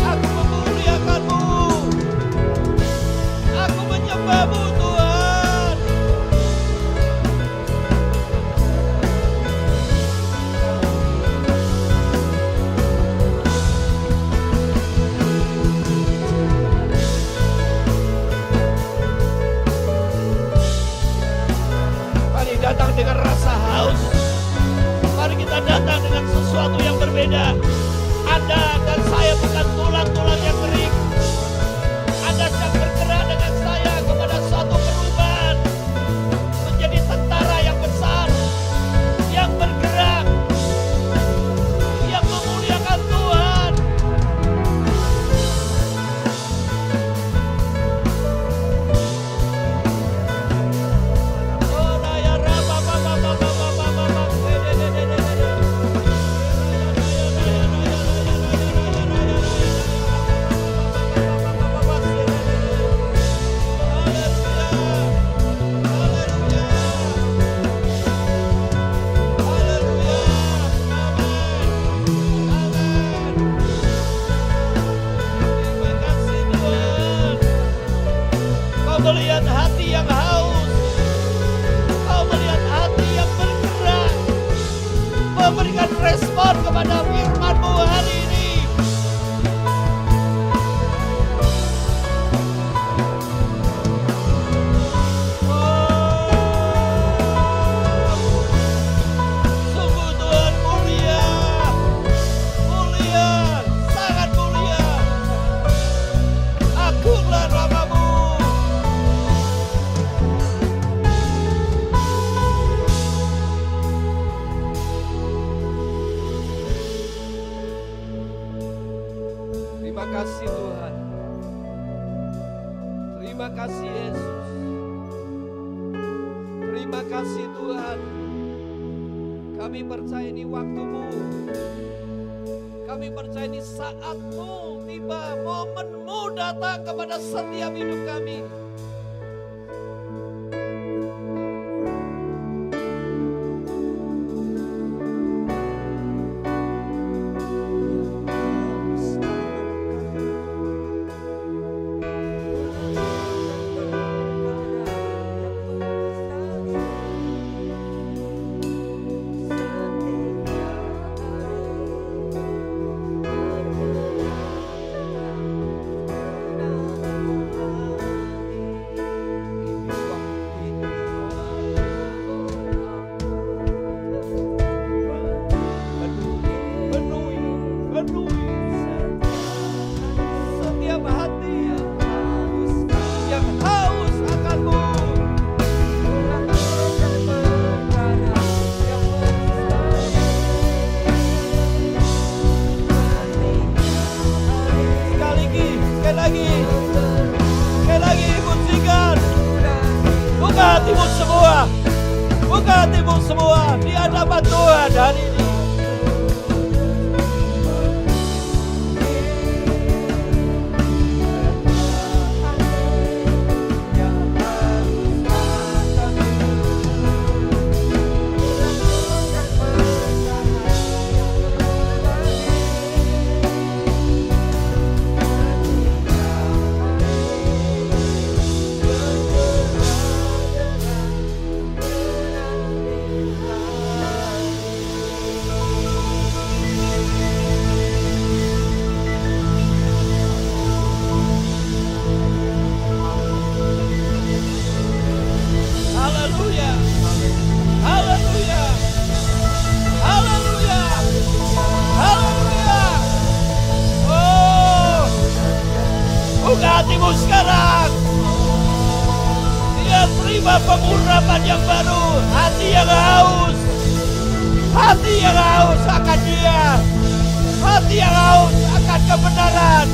Speaker 2: Aku memuliakanmu. Aku menyembahmu, Tuhan. Anda dan saya bukan tulang-tulang yang kering. Anda sedang bergerak dengan saya kepada suatu perubahan menjadi tentara yang besar, yang bergerak, yang memuliakan Tuhan. Oh, raya raba ba ba ba ba ba ba ba ba. Kau melihat hati yang haus, kau melihat hati yang bergerak, memberikan respon kepada firman-Mu hari ini. Sungguh Tuhan mulia, mulia, sangat mulia. Agunglah nama-Mu. Terima kasih Tuhan. Terima kasih Yesus. Terima kasih Tuhan. Kami percaya ini waktu-Mu. Kami percaya ini saat-Mu tiba, momen-Mu datang kepada setiap hidup kami. Penuhi setiap hati yang haus akan-Mu. Sekali lagi, pujikan. Buka hatimu semua, buka hatimu semua di hadapan Tuhan hari ini. Haleluya, haleluya, haleluya, haleluya. Oh, buka hatimu sekarang. Dia terima pengurapan yang baru. Hati yang haus, hati yang haus akan Dia, hati yang haus akan kebenaran.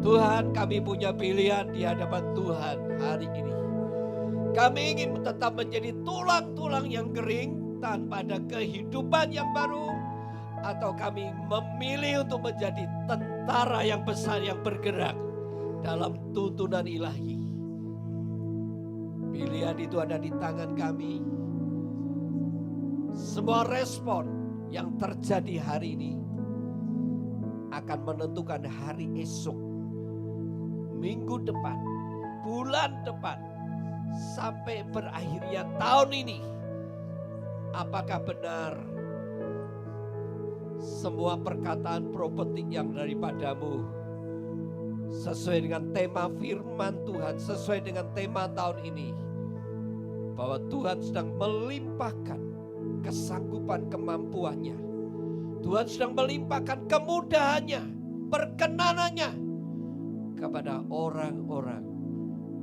Speaker 2: Tuhan, kami punya pilihan di hadapan Tuhan hari ini. Kami ingin tetap menjadi tulang-tulang yang kering tanpa ada kehidupan yang baru, atau kami memilih untuk menjadi tentara yang besar yang bergerak dalam tuntunan ilahi. Pilihan itu ada di tangan kami. Semua respon yang terjadi hari ini akan menentukan hari esok, minggu depan, bulan depan, sampai berakhirnya tahun ini. Apakah benar semua perkataan profetik yang daripadamu sesuai dengan tema firman Tuhan, sesuai dengan tema tahun ini, bahwa Tuhan sedang melimpahkan kesanggupan kemampuannya. Tuhan sedang melimpahkan kemudahannya, perkenanannya kepada orang-orang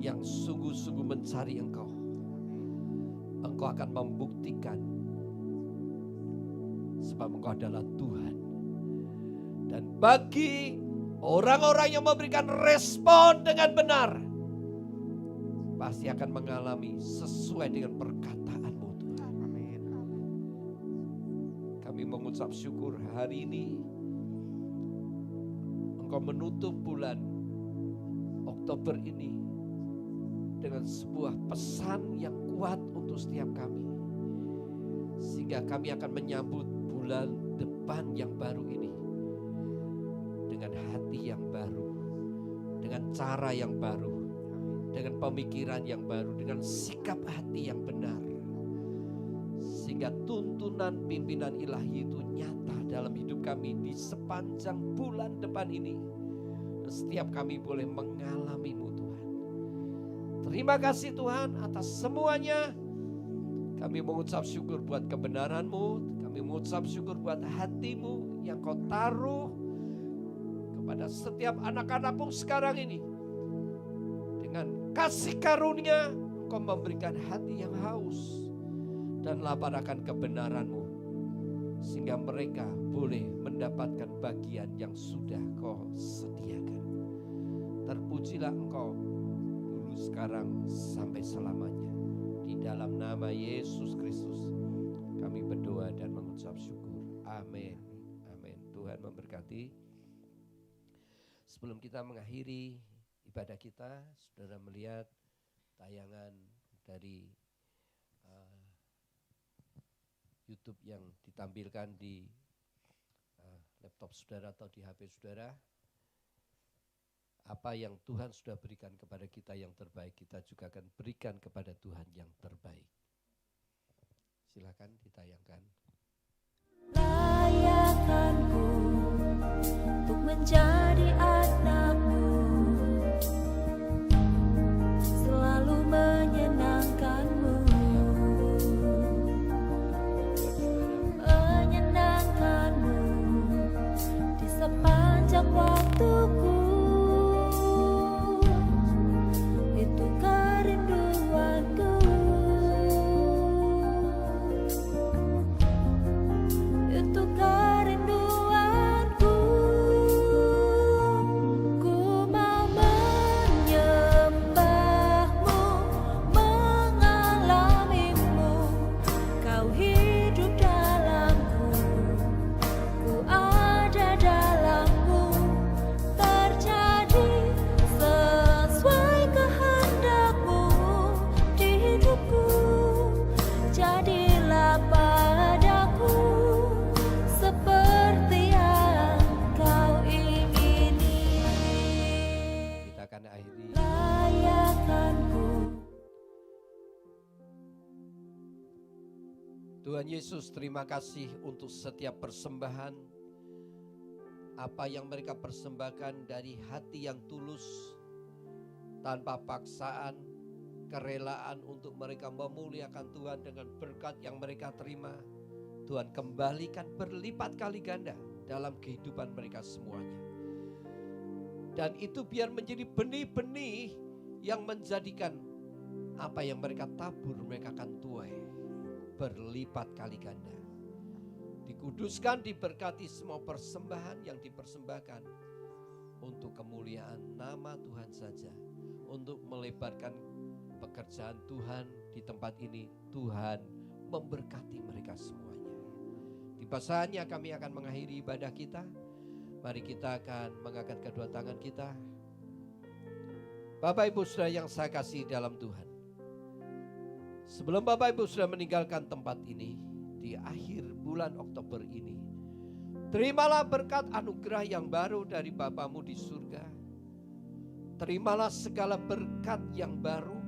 Speaker 2: yang sungguh-sungguh mencari Engkau. Engkau akan membuktikan sebab Engkau adalah Tuhan. Dan bagi orang-orang yang memberikan respon dengan benar, pasti akan mengalami sesuai dengan perkataan-Mu Tuhan.
Speaker 1: Amin.
Speaker 2: Kami mengucap syukur hari ini Engkau menutup bulan Oktober ini dengan sebuah pesan yang kuat untuk setiap kami. Sehingga kami akan menyambut bulan depan yang baru ini dengan hati yang baru, dengan cara yang baru, dengan pemikiran yang baru, dengan sikap hati yang benar. Sehingga tuntunan pimpinan ilahi itu nyata dalam hidup kami di sepanjang bulan depan ini. Setiap kami boleh mengalami-Mu Tuhan. Terima kasih Tuhan atas semuanya. Kami mengucap syukur buat kebenaran-Mu. Kami mengucap syukur buat hati-Mu yang Kau taruh kepada setiap anak-anak-Mu sekarang ini. Dengan kasih karunia Engkau memberikan hati yang haus dan lapar akan kebenaran-Mu, sehingga mereka boleh mendapatkan bagian yang sudah Kau sediakan. Terpujilah Engkau dulu, sekarang, sampai selamanya. Di dalam nama Yesus Kristus kami berdoa dan mengucap syukur. Amin. Amin. Tuhan memberkati. Sebelum kita mengakhiri ibadah kita, saudara melihat tayangan dari YouTube yang ditampilkan di laptop saudara atau di HP saudara. Apa yang Tuhan sudah berikan kepada kita yang terbaik, kita juga akan berikan kepada Tuhan yang terbaik. Silakan ditayangkan.
Speaker 4: Layakkanku untuk menjadi anak-Mu, selalu menyenangkan-Mu, menyenangkan-Mu di sepanjang waktuku. Itu kerinduanku, itu kerinduanku. Ku mau menyembah-Mu, mengalami-Mu. Kau hidup dalamku, ku ada dalam-Mu. Terjadi sesuai kehendak-Mu di hidupku. Jadilah padaku seperti yang Kau ingini.
Speaker 2: Kita akan akhiri.
Speaker 4: Layakkanku.
Speaker 2: Tuhan Yesus, terima kasih untuk setiap persembahan. Apa yang mereka persembahkan dari hati yang tulus, tanpa paksaan, kerelaan untuk mereka memuliakan Tuhan dengan berkat yang mereka terima. Tuhan kembalikan berlipat kali ganda dalam kehidupan mereka semuanya. Dan itu biar menjadi benih-benih yang menjadikan apa yang mereka tabur mereka akan tuai berlipat kali ganda. Dikuduskan, diberkati semua persembahan yang dipersembahkan untuk kemuliaan nama Tuhan saja, untuk melebarkan pekerjaan Tuhan di tempat ini. Tuhan memberkati mereka semuanya. Tiba saatnya kami akan mengakhiri ibadah kita. Mari kita akan mengangkat kedua tangan kita. Bapak Ibu Saudara yang saya kasih dalam Tuhan, sebelum Bapak Ibu Saudara meninggalkan tempat ini di akhir bulan Oktober ini, terimalah berkat anugerah yang baru dari Bapamu di surga. Terimalah segala berkat yang baru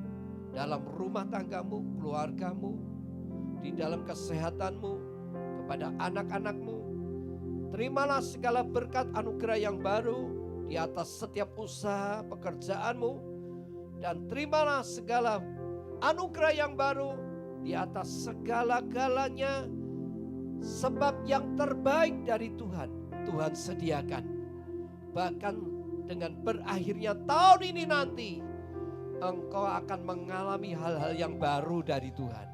Speaker 2: dalam rumah tanggamu, keluargamu, di dalam kesehatanmu, kepada anak-anakmu. Terimalah segala berkat anugerah yang baru di atas setiap usaha pekerjaanmu, dan terimalah segala anugerah yang baru di atas segala-galanya, sebab yang terbaik dari Tuhan, Tuhan sediakan. Bahkan dengan berakhirnya tahun ini nanti, engkau akan mengalami hal-hal yang baru dari Tuhan.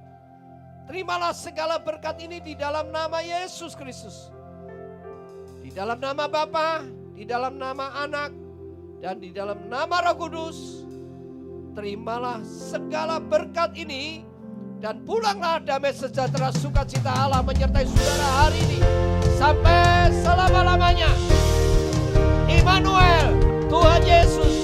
Speaker 2: Terimalah segala berkat ini di dalam nama Yesus Kristus. Di dalam nama Bapa, di dalam nama Anak, dan di dalam nama Roh Kudus. Terimalah segala berkat ini, dan pulanglah damai sejahtera sukacita Allah menyertai saudara hari ini sampai selama-lamanya. Immanuel, Tuhan Yesus